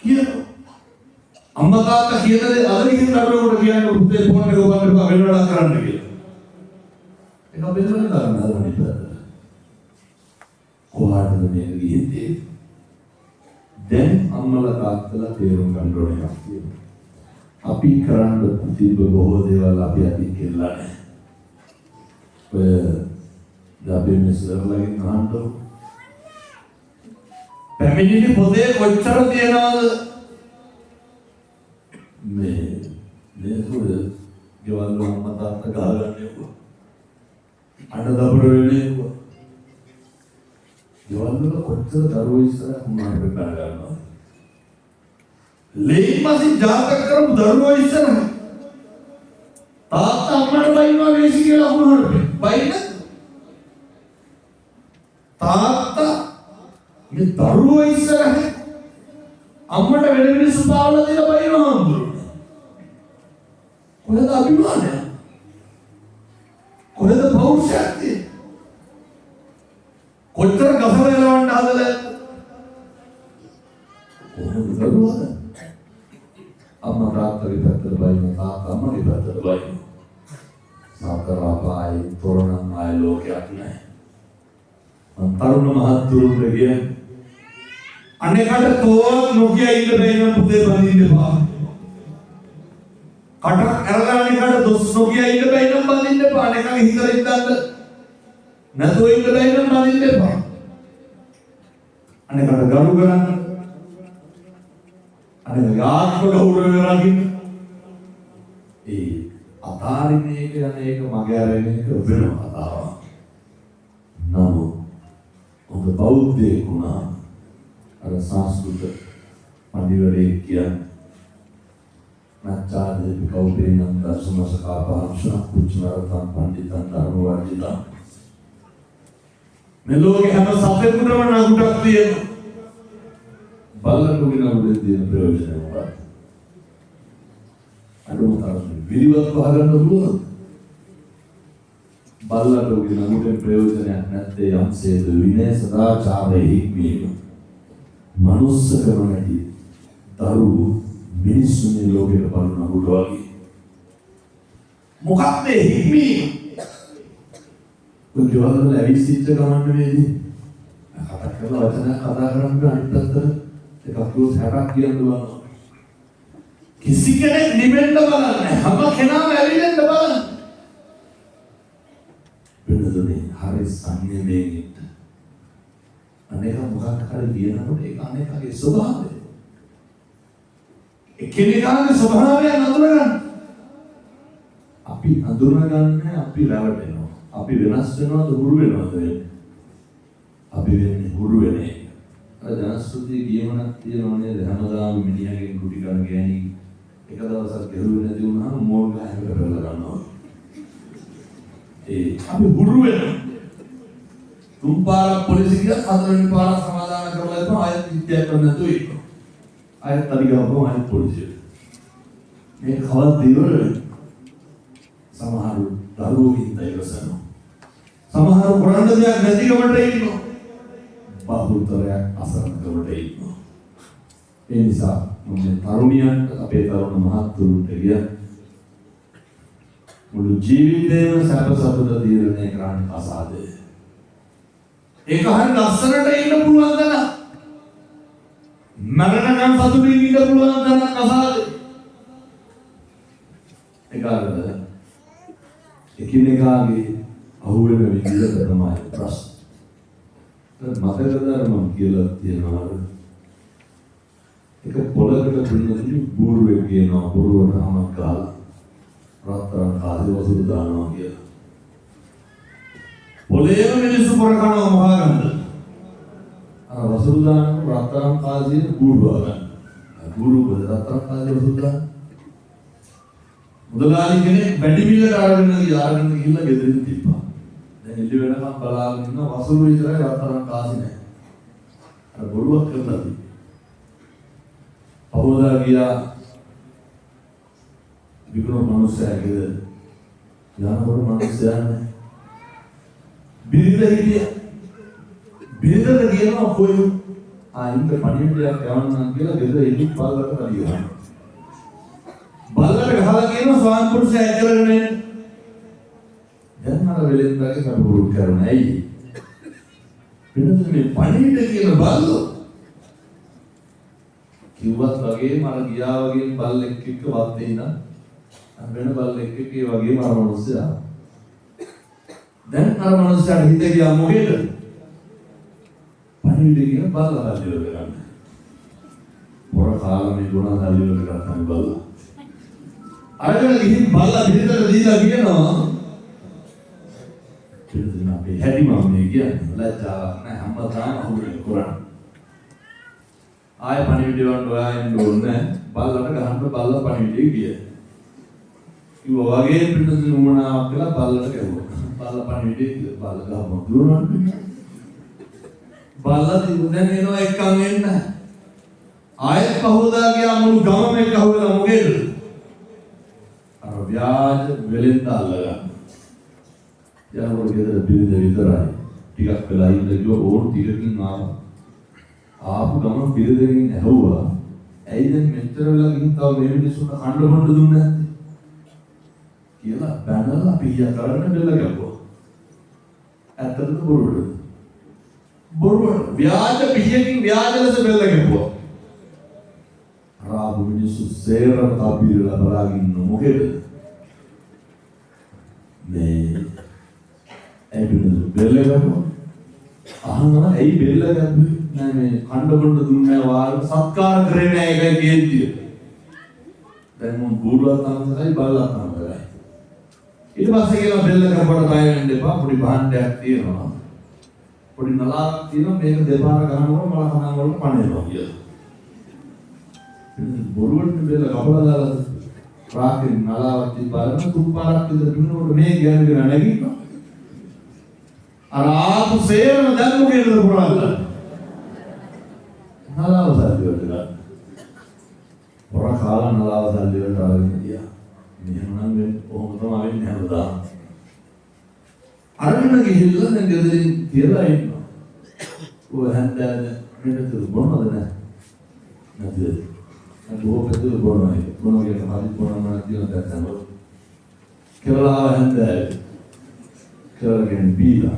කියනවා. අම්මා තාත්තා කියන දේ අද ගිහින් දරුවෙකුට කියන්න පුතේ ෆෝන් එක ඔබට වෙන වැඩක් කරන්න කියලා. ඒක බෙදලා ගන්න හදන්නේ පැත්තට. කොහාටද මේක ගියේ? දැන් අම්මලා තාත්තලා තේරුම් ගන්න ඕනේ එකක් තියෙනවා. අපි කරන්න තිබ්බ බොහෝ දේවල් අපි අතින් කෙරලා නැහැ. ඔය දැන් මෙසරලගෙන් අහන්න පැමිණිලි පොතේ කොච්චර තියනවද? මේ හොද ගෙවල් වල අම්මා තාත්තා ගහගන්නේ කො අඬ දබර වෙන්නේ කො ගෙවල් වල කොච්චර දරුවෝ ඉස්සරහ උනාට ගන්නවා. ලේන් මසින් ජාතක කරපු දරුවෝ ඉස්සරහ තාත්තා අම්මට බයිනවා වේසි කියලා අහුනොත් බයින්න තාත්තා මේ දරුවෝ ඉස්සරහ අම්මට වෙන මිනිස්සු පාවලා දෙලා බයිනවා හම්බුනේ. කොහෙද අභිමානය? කොහෙද පෞරුෂය? කොච්චර ගසල යලවන්න හදලා කොහොමද දරුවද? අම්මා තාත්තගේ පැත්තට බයින තාත්තා අම්මගේ පැත්තට බයින. සාකරාපායි තොරණම් ආය ලෝකයක් නැහැ. තරුණ මහත්තුරුන්ට කියන්නේ අනේකට තෝත් නොකිය ඉන්න බැහැ පුතේ බඳින්න එපා. කටක් ඇරලා අනේකට දොස් නොකිය ඉන්න බැහැ නම් බඳින්න එපා. අනේකගේ හිතරින් දාන්න නැතෝ ඉන්න බැහැ නම් බඳින්න එපා. අනේකට ගරු කරන්න. අනේ ආත්ම ගෞරවය රකින්න. ඒ අතාරින්නේ කියන්නේ ඒක මගේ ආරෙන එක වෙන කතාවක්. නමුත් ඔබ බෞද්ධයෙක් වුණා අර සංස්කෘත පඬිවරයෙක් කියන්නේ නැචාදේ කෞපේනං දර්ශනසකාපාංශන කුච්චනරතං පඬිතං ධර්මවර්ධිතං මේ ලෝකේ හැම සතෙකුටම නගුටක් තියෙනවා. බලන්න නගුටේ තියෙන ප්‍රයෝජනය මොකක්ද? අඩුම තරමේ විරිවත් පහගන්න පුළුවන්. බලන්න නගුටේ ප්‍රයෝජනයක් නැත්තේ යම්සේද විනය සදාචාරයේ හික්මීම. මනුස්සකම නැති දරුවෝ මිනිස්සුන්ගේ ලෝකෙට බලන නගුට වගේ. මොකක්ද හික්මීම? ඔය ජීවල් වල ඇවිස්සිච්ච ගමන් නෙවෙයි. කතා කරලා වචන කතා කරන්නේ අනිත් පැත්තට එකක් දුස් 60ක් කියන්න බලනවා. කිසි කෙනෙක් නිවෙන්න බලන්නේ හැම කෙනාම ඇවිලෙන්න බලන්නේ. වෙනදනේ හරි සංයමයෙන් ඉන්න. අනේක මොකක් හරි කියනකොට ඒක අනේකගේ ස්වභාවය. එකිනෙකාගේ ස්වභාවය නඳුනගන්න. අපි අඳුනගන්නේ අපි රැවටෙනවා. අපි වෙනස් වෙනවද හුරු වෙනවද වෙන්නේ? අපි වෙන්නේ හුරු වෙන එක. අර ජනශ්‍රුතිය කියමනක් තියෙනවා නේද? හැමදාම මිනිහගෙන් කුටි කන ගෑණි එක දවසක් ගෙරුවේ නැති වුණාම මෝල් ගහකට පෙරලා ගන්නවා. අපි හුරු වෙනවා. තුන් පාරක් පොලිසිය ගියා හතරවෙනි පාරක් සමාදාන කරලා ඉතින් ආයෙත් විද්‍යාව කරන්න නැතුව ඉන්නවා. ආයෙත් අධිගමකම ආයෙත් පොලිසිය. මේක කවද්ද ඉවර වෙන්නේ? සමහරු දරුවෝ ඉඳලා ඉවසනවා. සමහරු කරන්න දෙයක් නැතිකමට ඉන්නවා. බහුතරයක් අසරණකමට ඉන්නවා. ඒ නිසා මම තරුණියන්ට අපේ තරුණ මහත්තුරුන්ට කියන මුළු ජීවිතේම සැප සතුට තීරණය කරන්න අසාධ්‍ය. ඒක හරිය ලස්සනට ඉන්න පුළුවන් දන. මරණකම් සතුටින් ඉන්න පුළුවන් දන අසාධ්‍ය. ඒකාරද එකිනෙකාගේ අහුවෙන විදිහට තමයි ප්‍රශ්න. මතකද මම කියලා තියෙනවා එක පොළකට පින්නදී බූරුවෙක් කියනවා බොරුවටම කාලා රත්තරන් කාලේ වසුරු දානවා කියලා. පොළේම මිනිස්සු පොර කනවා මහා ගන්න. අර වසුරු දාන රත්තරන් කාලේ බූරුවා ගන්න. බූරුව රත්තරන් කාලේ වසුරු දාන. මුදලාලි කෙනෙක් වැඩි මිලට අරගෙන ගිහිල්ලා ගෙදරින් තිබ්බා. දැන් එළි වෙනකම් බලාගෙන ඉන්න වසුරු විතරයි රත්තරන් කාසි නැහැ. අර බොරුවක් කරලා තිබ්බා. පහෝදා ගියා විකුණු මනුස්සයාගේ යානවල මනුස්සයානේ බිරිඳ හිටියා. බිරිඳට කියනවා කොයි ආයින්ද පණිවිඩයක් යවන්නම් කියලා ගෙදර එළි බල්ලට කලියනවා. බල්ලට ගහලා කියනවා ස්වාමි පුරුෂයා ඇදගෙන එන්න. දැන් අර වෙලෙන්දාගේ කපුරු කරනවා. ඇයි? වෙනද මේ පණිවිඩ කියන බල්ලෝ කිව්වත් වගේම අර ගියා වගේම බල්ලෙක් එක්ක වත් දෙන්න වෙන බල්ලෙක් එක්ක ඒ වගේම අර මිනිස්සයා දැන් අර මිනිස්සයාට හිත ගියා මොකේද? පණිවිඩ කියන බල්ලා හදිවල ගන්න. මොර කාලා මේ ගුණ හදිවල ගන්න බල්ලා. අරගෙන ගිහින් බල්ලා පිටතට දීලා කියනවා පිටතින් අපේ හැටි මම මේ කියන්නේ ලැජ්ජාවක් නැහැ හැමදාම අහුවෙන්නේ කරන්නේ. ආය පණිවිඩ වන්න ඔයාගෙන ඕනේ බල්ලට ගහන්න බල්ලා පණිවිඩේ ගියා. කිව්වා වගේ පිටතින් උමනාවක් කියලා බල්ලට ගැහුවා. බල්ලා පණිවිඩේ බල්ල ගහම දුරනවා. බල්ලා දිනුදෙන් එනවා එක්කන් එන්න. ආයෙත් පහෝදා ගියා මුළු ගමම එක්ක අහුවෙලා මොකේද? අර ව්‍යාජ වෙලෙන්ද අල්ලගන්න. යනකොට ගෙදර බිරිඳ විතරයි. ටිකක් වෙලා ඉඳ ගියා ඕන ටිකකින් ආවා. ආපු ගමන් බිරිඳගෙන් ඇහුවා ඇයි දැන් මෙච්චර වෙලා ගිහින් තව මේ මිනිස්සුන්ට කන්න බොන්න දුන්නේ නැත්තේ කියලා බැනලා පියා කරන්න බෙල්ල ගැපුවා. ඇත්තටද බොරුවද? බොරුවද. ව්‍යාජ පියකින් ව්‍යාජ ලෙස බෙල්ල ගැපුවා. ආපු මිනිස්සු සේරම තපිරලා බලාගෙන ඉන්න මොකේද? මේ ඇයි බෙල්ල ගැපුවා? අහනවා ඇයි බෙල්ල ගැපුවේ? නෑ මේ කණ්ඩ බොණ්ඩ දුන්නේ වාර සත්කාර කරේ නෑ ඒකයි කියන්නේ. දැන් මම බූරුවක් තමයි බල්ලක් තමයි. ඊට පස්සේ කියලා බෙල්ල කපට බය වෙන්න එපා. පොඩි භාණ්ඩයක් තියෙනවා. පොඩි නලාවක් තියෙනවා මේක දෙපාර ගහනකොට මල කනන් වලට පණේනවා කියලා. බොරුවට බෙල්ල කපලා දාලා රාකේ නලාවක් තිබ්බාම තුන් පාරක් විතර දුන්නකොට මේ ගෑනුගේ නැගිටිනවා. අර ආපු සේරම දැන් මොකේද පුරාලා? නලාව සල්ලි වලට ගන්න. පොර කාලා නලාව සල්ලි වලට ආවෙන්න ගියා. මෙහෙම නම් වෙන්නේ කොහොම තමයි වෙන්නේ හැමදාම. අරගෙන ගිහිල්ලා දැන් ගෙදරින් තියලා ඉන්නවා. ඔය හන්දෑද මෙතන බොනවද නැහැ? නැතිද? බොහෝ පැතුරු බොනවා. බොනවා කියන හරි බොනවා කියන දේ තමයි. කියලා හන්දෑද. කරගෙන බීලා.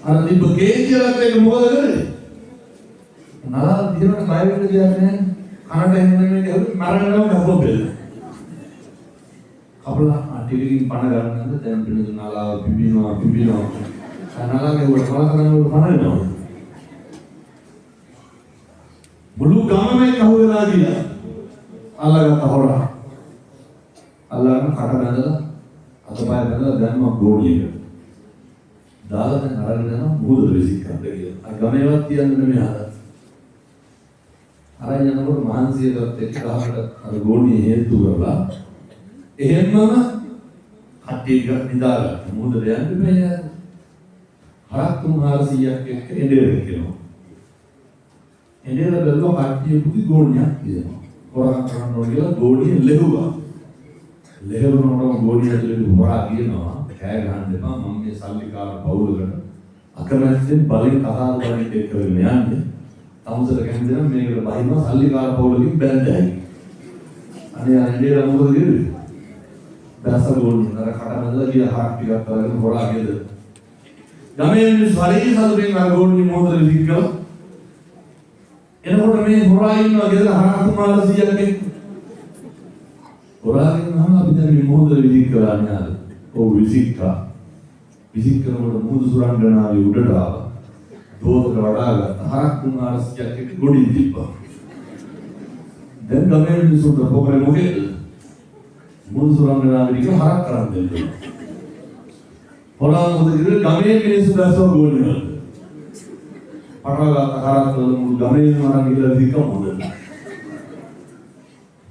අර තිබ්බ කේන්තියක් එක මොකද කරේ? නලාව දිනන බය වෙන්න දෙයක් නැහැ. කනට එන්නේ නැහැ මරණයම ගහපො බෙල්ල. කපලා ටිකකින් පණ ගන්නද දැන් පිළිදු නලාව පිබිනවා. නලාගේ උඩ කලකරන උඩ පණ වෙනවා. මුළු ගමම කහුවෙලා ගියා. අල්ලගත්ත හොරා. අල්ලගෙන කට බැඳලා අතපය බැලලා දැම්මා ගෝණියකට. දාලා දැන් අරගෙන යනවා මුහුදට විසික් කරන්න කියලා. අර ගමේවත් තියන්නේ නෙමෙයි අර. අර යනකොට මහන්සියකට එක්ක ගහකට අර ගෝණිය හේතු කරලා එහෙම්මම කට්ටිය නිදාගත්තා. මුහුදට යන්න බෑ. හරක් 300ක් එක්ක එඬේට කියනවා. එඬේට බැලුවා කට්ටිය පුදි ගෝණියක් කියනවා. හොරකම් කරන්න ඕන කියලා ගෝණිය ලෙහුවා. ලෙහුනොටම ගෝණිය ඇතුලේ හොරා කියනවා කෑ ගහන්න එපා මම මේ සල්ලිකාර පවුලකට අකමැත්තෙන් බලෙන් කතා කරන්න එක්ක වෙන්නේ යන්නේ. තමුසට කැමති නම් මේකට බහිනවා සල්ලිකාර පවුලකින් බැඳයි. අනේ එඬේට මොකද කිව්වේ? දැස ගෝණිය නර කට බැඳලා ගියා හාක් ටිකක් අරගෙන හොරා ගියද. ගමේ මිනිස්සු හරිය සතුටින් අර ගෝණිය මොහොතේ විසික් කළා. එනකොට මේ හොරා ඉන්නවා ගෙදර හරක් 300ක් එක්ක. හොරාගෙන නම් අපි දැන් මේ මොහොතේ විසික් කරන්නේ ආද. ඔව් විසික්කා. විසික් කරනකොට මුහුදු සුරංගනාවේ උඩට ආවා. දෝතක වඩාගත්ත හරක් 300ක් එක්ක ගොඩින් තිබ්බා. දැන් ගමේ මිනිස්සුන්ට පොකරේ මොකේද? මුහුදු සුරංගනාවේ ඉක හරක් කරන් දෙන්න. හොරා මොකද කිව්වේ ගමේ මිනිස්සු දැස්සව ගෝණිය වලට. පටලගත්ත හරක් වල මුළු ගමේම අරන් ගිහලා විසික්ක මොකද?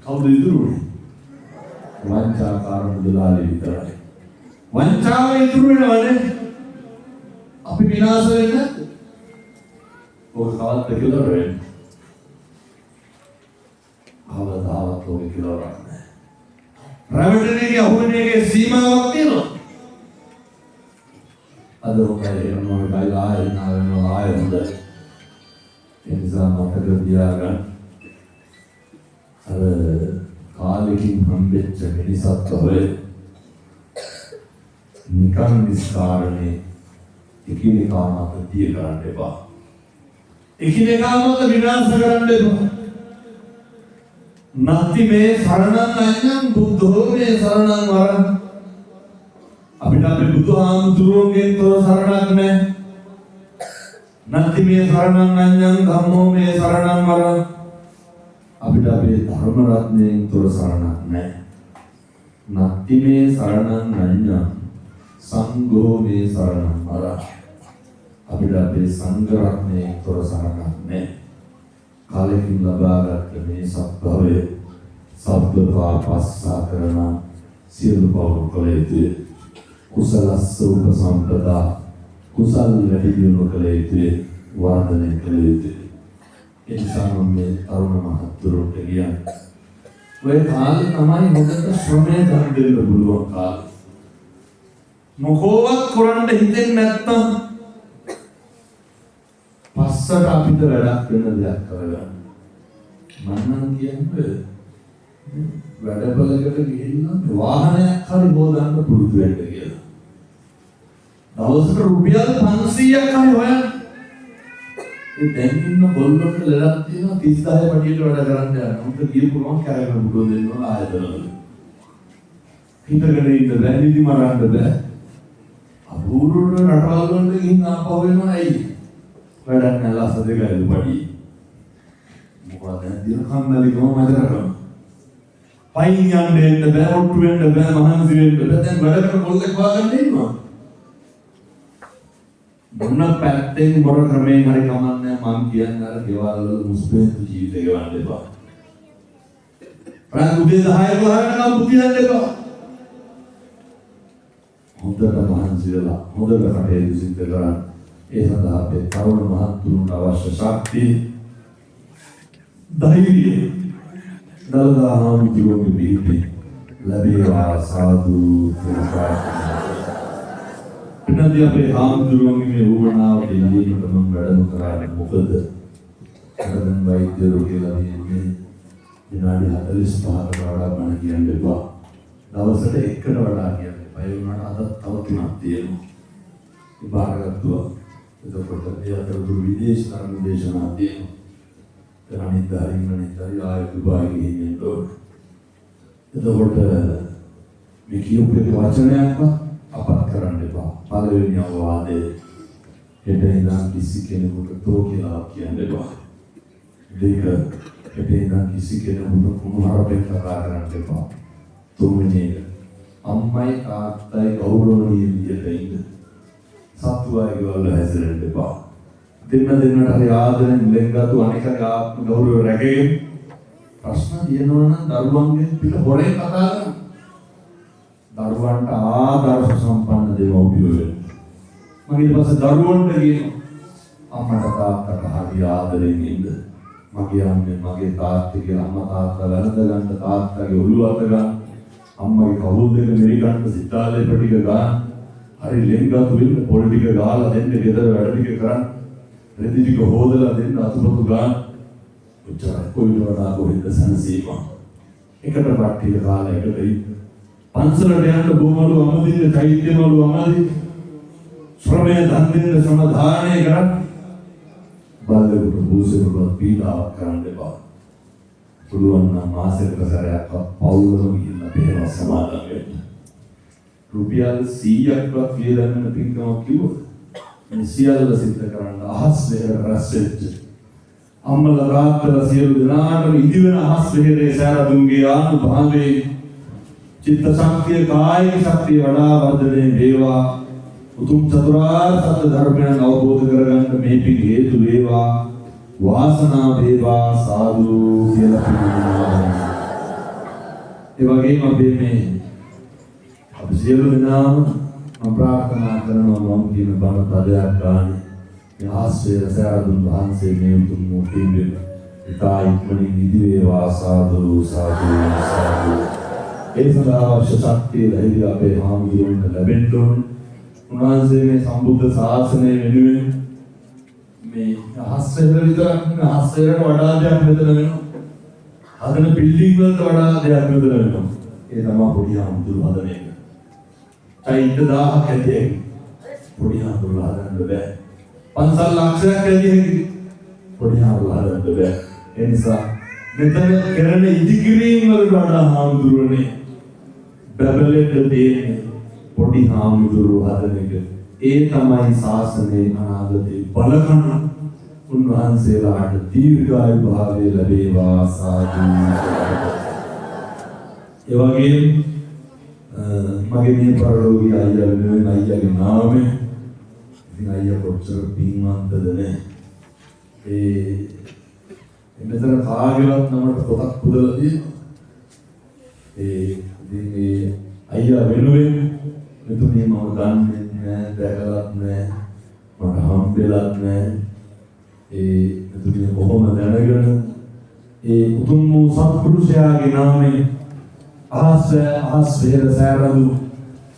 කවුද ඉතුරුනේ? වංචාකාර මුදලාලි විතරයි. වංචාව ඉතුරු වෙනවනේ. අපි විනාශ වෙන්නේ නැද්ද? ඔය කවද්ද කියලා වෙන්නේ. කවදාවත් ඔය කියලා නැහැ. රැවටෙන්නේ අහුවෙන එකේ සීමාවක් තියෙනවා. අද ඔකයි මොනවද ආයෙ නාවෙනවා ආයෙ හොඳයි. ඒ නිසා මතක තියාගන්න. අර කාලෙකින් හම්බෙච්ච මිනිසත් ඔය නිකන් විස්කාරණේ එකිනෙකා මත දිය කරන්න එපා. එකිනෙකා මත විනාශ කරන්න එපා. නැති මේ සරණං අඤ්ඤං බුද්ධෝ මේ සරණං වරං. අපිට අපේ බුදුහාමුදුරුවන්ගෙන් තොර සරණක් නැහැ. නැති මේ සරණං අඤ්ඤං ධම්මෝ මේ සරණං වරං. අපිට අපේ ධර්ම රත්නයෙන් තොර සරණක් නැහැ. නැති මේ සරණං අඤ්ඤං සංඝෝ මේ සරණං වරං. අපිට අපේ සංඝ රත්නයෙන් තොර සරණක් නැහැ. කාලෙකින් ලබාගත් මේ සත්භවය සබ්බපාපස්සා කරන සියලු පව් කළ යුතුය. කුසලස්ස උපසම්පදා කුසල් වැඩි දියුණු කළ යුතුය. වර්ධනය කළ යුතුය. ඒ නිසා මම මේ තරුණ මහත්තුරුන්ට කියන්නේ ඔය කාලේ තමයි හොඳට ශ්‍රමය දන් දෙන්න පුළුවන් කාලේ. මොකෝවත් කරන්න හිතෙන්නේ නැත්තම් පස්සට අපිට වැඩක් වෙන දෙයක් කරගන්න. මම නම් කියන්නේ වැඩපලකට ගිහින් වාහනයක් හරි හොදන්න පුරුදු වෙන්න කියලා. දවසට රුපියල් 500ක් හරි හොයන්න. ඒ දැන් ඉන්න කොල්ලොන්ට ලඩක් තියෙනවා 30000 පඩියට වැඩ කරන්න යනවා. උන්ට ගියපු ගමන් කැරගෙන බුදු දෙන්නවා ආයතනවල. හිතගෙන ඉන්න බැරි නිදි මරන්න බෑ. අපූර්ව රටවල් වලට ගිහින් ආපහු වෙනවා ඇයි? වැඩක් නැහැ ලස්ස දෙකයි පඩිය. මොකද දින කම්මැලිකම මැදරකම. පයින් යන්න එන්න බෑ, ඔට්ටු වෙන්න බෑ, මහන්සි වෙන්න බෑ. දැන් වැඩ කරන කොල්ලෙක් වාගන්න ඉන්නවා. මොන පැත්තෙන් මොන ක්‍රමයෙන් හරි කමන්නේ මම කියන්නේ අර ගෙවල් වල මුස්පේන්තු ජීවිතේ ගෙවන්න එපා. රාත් උදේ 10 වහනකම් බුදියන්න එපා. හොඳට මහන්සි වෙලා හොඳට කටයුතු සිද්ධ කරන්න. ඒ සඳහා අපේ තරුණ මහත්තුරුන්ට අවශ්‍ය ශක්තිය ධෛර්යය දලදා හාමුදුරුවෝගේ පිහිටි ලැබේවා සාදු කියලා. එනදී අපේ හාමුදුරුවන්ගේ මේ වුණාව දෙවියන්ට මම වැඩම කරන්නේ මොකද? අරගෙන වෛද්‍යවරු කියලා කියන්නේ විනාඩි 45කට වඩා බණ කියන්න එපා. දවසට එකකට වඩා කියන්න එපා. ඒ වුණාට අද තව තුනක් තියෙනවා. ඒ බාරගත්තුවා. එතකොට ඒ අතරතුර විදේශ ධර්ම දේශනා තියෙනවා. අනිද්දාරින් ආයෙ දුබායි ගිහින් එනවා. එතකොට මේ කියපු වචනයක්වත් අපත් කරන්න එපා. පළවෙනි අවවාදය හෙට ඉඳන් කිසි කෙනෙකුට තෝ කියලා කියන්න එපා. දෙක හෙට ඉඳන් කිසි කෙනෙකුට කුණුහරුපෙන් කතා කරන්න එපා. තුන්වෙනි එක අම්මයි තාත්තයි ගෞරවණීය විදියට ඉන්න. සත්වයි වල හැසිරෙන්න එපා. දෙන්නට හරි ආදරෙන් ලෙන්ගතු අනිකගේ ආත්ම ගෞරවය රැකගෙන ප්‍රශ්න තියෙනවා නම් දරුවන්ගෙන් පිට හොරෙන් කතා කරන්න. දරුවන්ට ආදර්ශ සම්පන්න දෙමව්පියෝ වෙන්න. මම ඊට පස්සේ දරුවන්ට කියනවා අම්මට තාත්තට හරි ආදරෙන් ඉන්න. මගේ අම්මේ මගේ තාත්තේ කියලා අම්මා තාත්තා වැළඳ ගන්න තාත්තගේ ඔළුව අත ගන්න. අම්මගේ කවුල් දෙක මෙරිකන්ට සිතාලේ ටික ගන්න. හරි ලෙන්ගතු වෙන්න පොඩි ටික ගාලා දෙන්න ගෙදර වැඩ ටික කරන්න. රෙදි ටික හොදලා දෙන්න අතුපතු ගන්න. උච්චාරය කොයිද වඩා කොහෙද සංසීම. එකට පට්ටිය කාලා එකට ඉන්න. පන්සලට යන්න බොමලු අමදින්න චෛත්‍යමලු අමදි. ශ්‍රමය දන් දෙන්න සමාදානය කරන්න. බල්ලෙකුට බූසෙකුට පීඩාවක් කරන්න එපා. පුළුවන් නම් මාසෙකට සැරයක් පවුලම ගිහිල්ලා බේරව සමාදන් වෙන්න. රුපියල් 100ක්වත් කියලා දෙන්න පින්කමක් කිව්වොත් මේ සියල්ල සිද්ධ කරන්න අහස් වෙහෙර රැස් වෙච්ච අම්මලා තාත්තලා සියලු දෙනාටම ඉදිවෙන අහස් වෙහෙරේ සෑරදුන්ගේ ආනුභාවයේ චිත්ත ශක්තිය කායික ශක්තිය වඩා වර්ධනය වේවා. උතුම් චතුරාර්ය සත්‍ය ධර්මයන් අවබෝධ කරගන්න මේ පින් හේතු වේවා. වාසනාව වේවා සාදු කියලා පිළිගන්නවා. ඒ වගේම අපි මේ අපි සියලු දෙනාම මම ප්‍රාර්ථනා කරනවා මම කියන බණ පදයක් ගන්න. මේ ආශ්‍රය සෑරදුන් වහන්සේ මේ උතුම් මොකෙන්ද ඉතා ඉක්මනින් ඉදි වේවා සාදු සාදු සාදු. ඒ සඳහා අවශ්‍ය ශක්තිය ධෛර්යය අපේ හාමුදුරුවන්ට ලැබෙන්න ඕනේ. උන්වහන්සේ මේ සම්බුද්ධ ශාසනය වෙනුවෙන් මේ ආශ්‍රය විතරක් නෙවෙයි ආශ්‍රයයට වඩා දෙයක් මෙතන වෙනවා. හදන බිල්ඩින් වලට වඩා දෙයක් මෙතන වෙනවා. ඒ තමයි පොඩි හාමුදුරුවෝ හදන එක. චෛත්‍ය 1000ක් ඇති පොඩි හාමුදුරුවෝ හදන්න බෑ. පන්සල් ලක්ෂයක් ඇති පොඩි හාමුදුරුවෝ හදන්න බෑ. ඒ නිසා මෙතන කරන ඉදිකිරීම වලට වඩා හාමුදුරුවනේ බබලෙට දෙන්නේ පොඩි හාමුදුරුවෝ හදන එක. ඒ තමයි ශාසනයේ අනාගතේ බලකන උන්වහන්සේලාට දීර්ඝායු භාවය ලැබේවා සාදු. ඒ වගේම මගේ මේ පරලෝකීය අයියා වෙනුවෙන් අයියාගේ නාමයෙන් ඉතින් අයියා කොච්චර පින්වන්තද නේ. මෙතන කාගේවත් නමට පොතක් පුදලා තියෙනවා. ඉතින් මේ අයියා වෙනුවෙන් මෙතුමිය මම දන්නේ නැහැ, දැකලත් නැහැ, මට හම්බෙලත් නැහැ. මෙතුමිය කොහොම දැනගෙන උතුම් වූ සත්පුරුෂයාගේ නාමයෙන් අහස් වේද සෑරදු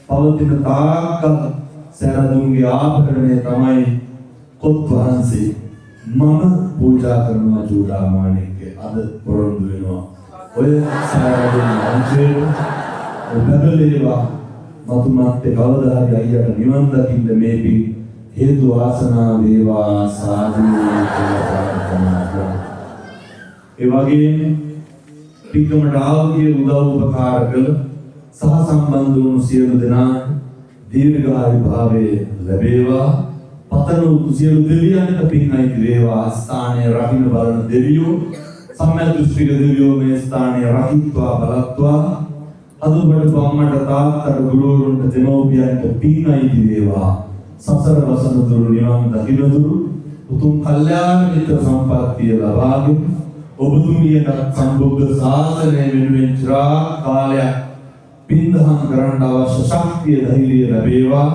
පවතින තාක්කල් සෑරදුන්ගේ ආභරණය තමයි කොත් වහන්සේ. මම පූජා කරනවා චූඩාමණික්ක අද පොරොන්දු වෙනවා. ඔය සෑරදුන් වහන්සේ ඔබලේවා මතුමත්te කවදා හරි අයියට නිවන් දකින්න මේ පින් හේතු වාසනා වේවා සාදු කියලා ප්‍රාර්ථනා කරනවා. ඒ වගේම පිටුමට ආවගේ උදව් උපකාර කළ සහ සම්බන්ධ වුණු සියලු දෙනාට දීර්ඝායු භාවයේ ලැබේවා. පතන සියලු දෙවියන්ට පින් අයිති වේවා. ස්ථානයේ රකින්න බලන දෙවියෝ සම්මත දෘෂ්ටික දෙවියෝ මේ ස්ථානයේ රකිත්වා බලත්වා. අදුබඩ අම්මට තාත්තට ගුරුවරුන්ට දෙමව්පියන්ට පින් අයිති වේවා. සසර වසන දුරු නිවන් දකින්න දුරු උතුම් කල්යාණ මිත්‍ර සම්පත්තිය ලබාගෙන ඔබතුමියට සම්බුද්ධ ශාසනය වෙනුවෙන් චිරාත් කාලයක් පින්දහම් කරන්න අවශ්‍ය ශක්තිය ධෛර්යය ලැබේවා.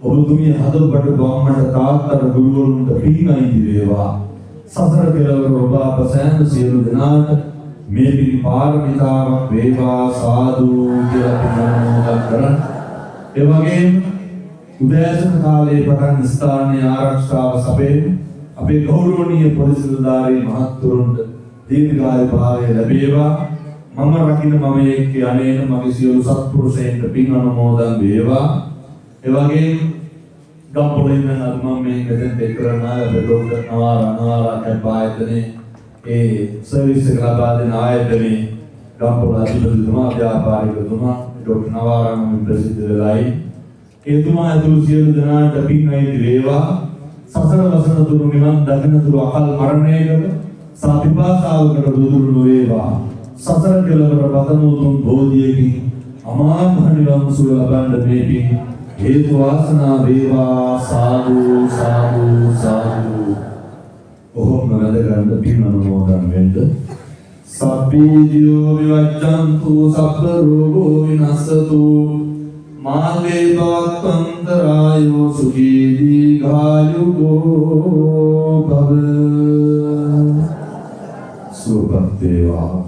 ඔබතුමිය හදවතට බොම්මට තාත්තට ගුරුවරුන්ට පින් අයිති වේවා. සසර කෙලවර ඔබ අප සෑම සියලු දෙනාට මේ පින් පාරමිතාවක් වේවා සාදු කියලා පින්වන්දනා කරන. ඒ වගේම උදෑසන කාලයේ පටන් ස්ථානීය ආරක්ෂාව සපේ අපේ ගෞරවනීය පොලිස් නිලධාරී මහත්වරුන්ට දීර්ඝායු භාවය ලැබේවා. මම රකින්න මම එක්ක අනේන මගේ සියලු සත්පුරුෂයන්ට පින් අනුමෝදන් වේවා. ඒ වගේම ගම්පොළේ ඉන්න අද මම මේ මෙතෙන් දෙකරන අපේ ડોක්ටර් නවාරා කැම්ප් ආයතනයේ ඒ සර්විස් එක ලබා දෙන ආයතනයේ ගම්පොළ අධිපතිතුමා ව්‍යාපාරිකතුමා ડોක්ටර් නවාරා නම් ප්‍රසිද්ධ වෙලායි. එතුමා ඇතුළු සියලු දෙනාට පින් අයිති වේවා. සසර වසන දුරු නිවන් දකින දුරු අකල් මරණයකට සාපිපාසාවකට දුරු නොවේවා. සසර කෙලවර පතන උතුම් බෝධියකින් අමා මහ නිවන් සුව ලබන්න මේ පින් හේතු වාසනා වේවා සාදු සාදු සාදු. ඔහොම වැඩ ගන්න පින් අනුමෝදන් වෙන්න. සබ්බීදියෝ විවච්ඡන්තු සබ්බ රෝගෝ විනස්සතු මාගේ භවත්වන්තරායෝ සුඛී දීඝායුකෝ භව. සුවපත් වේවා.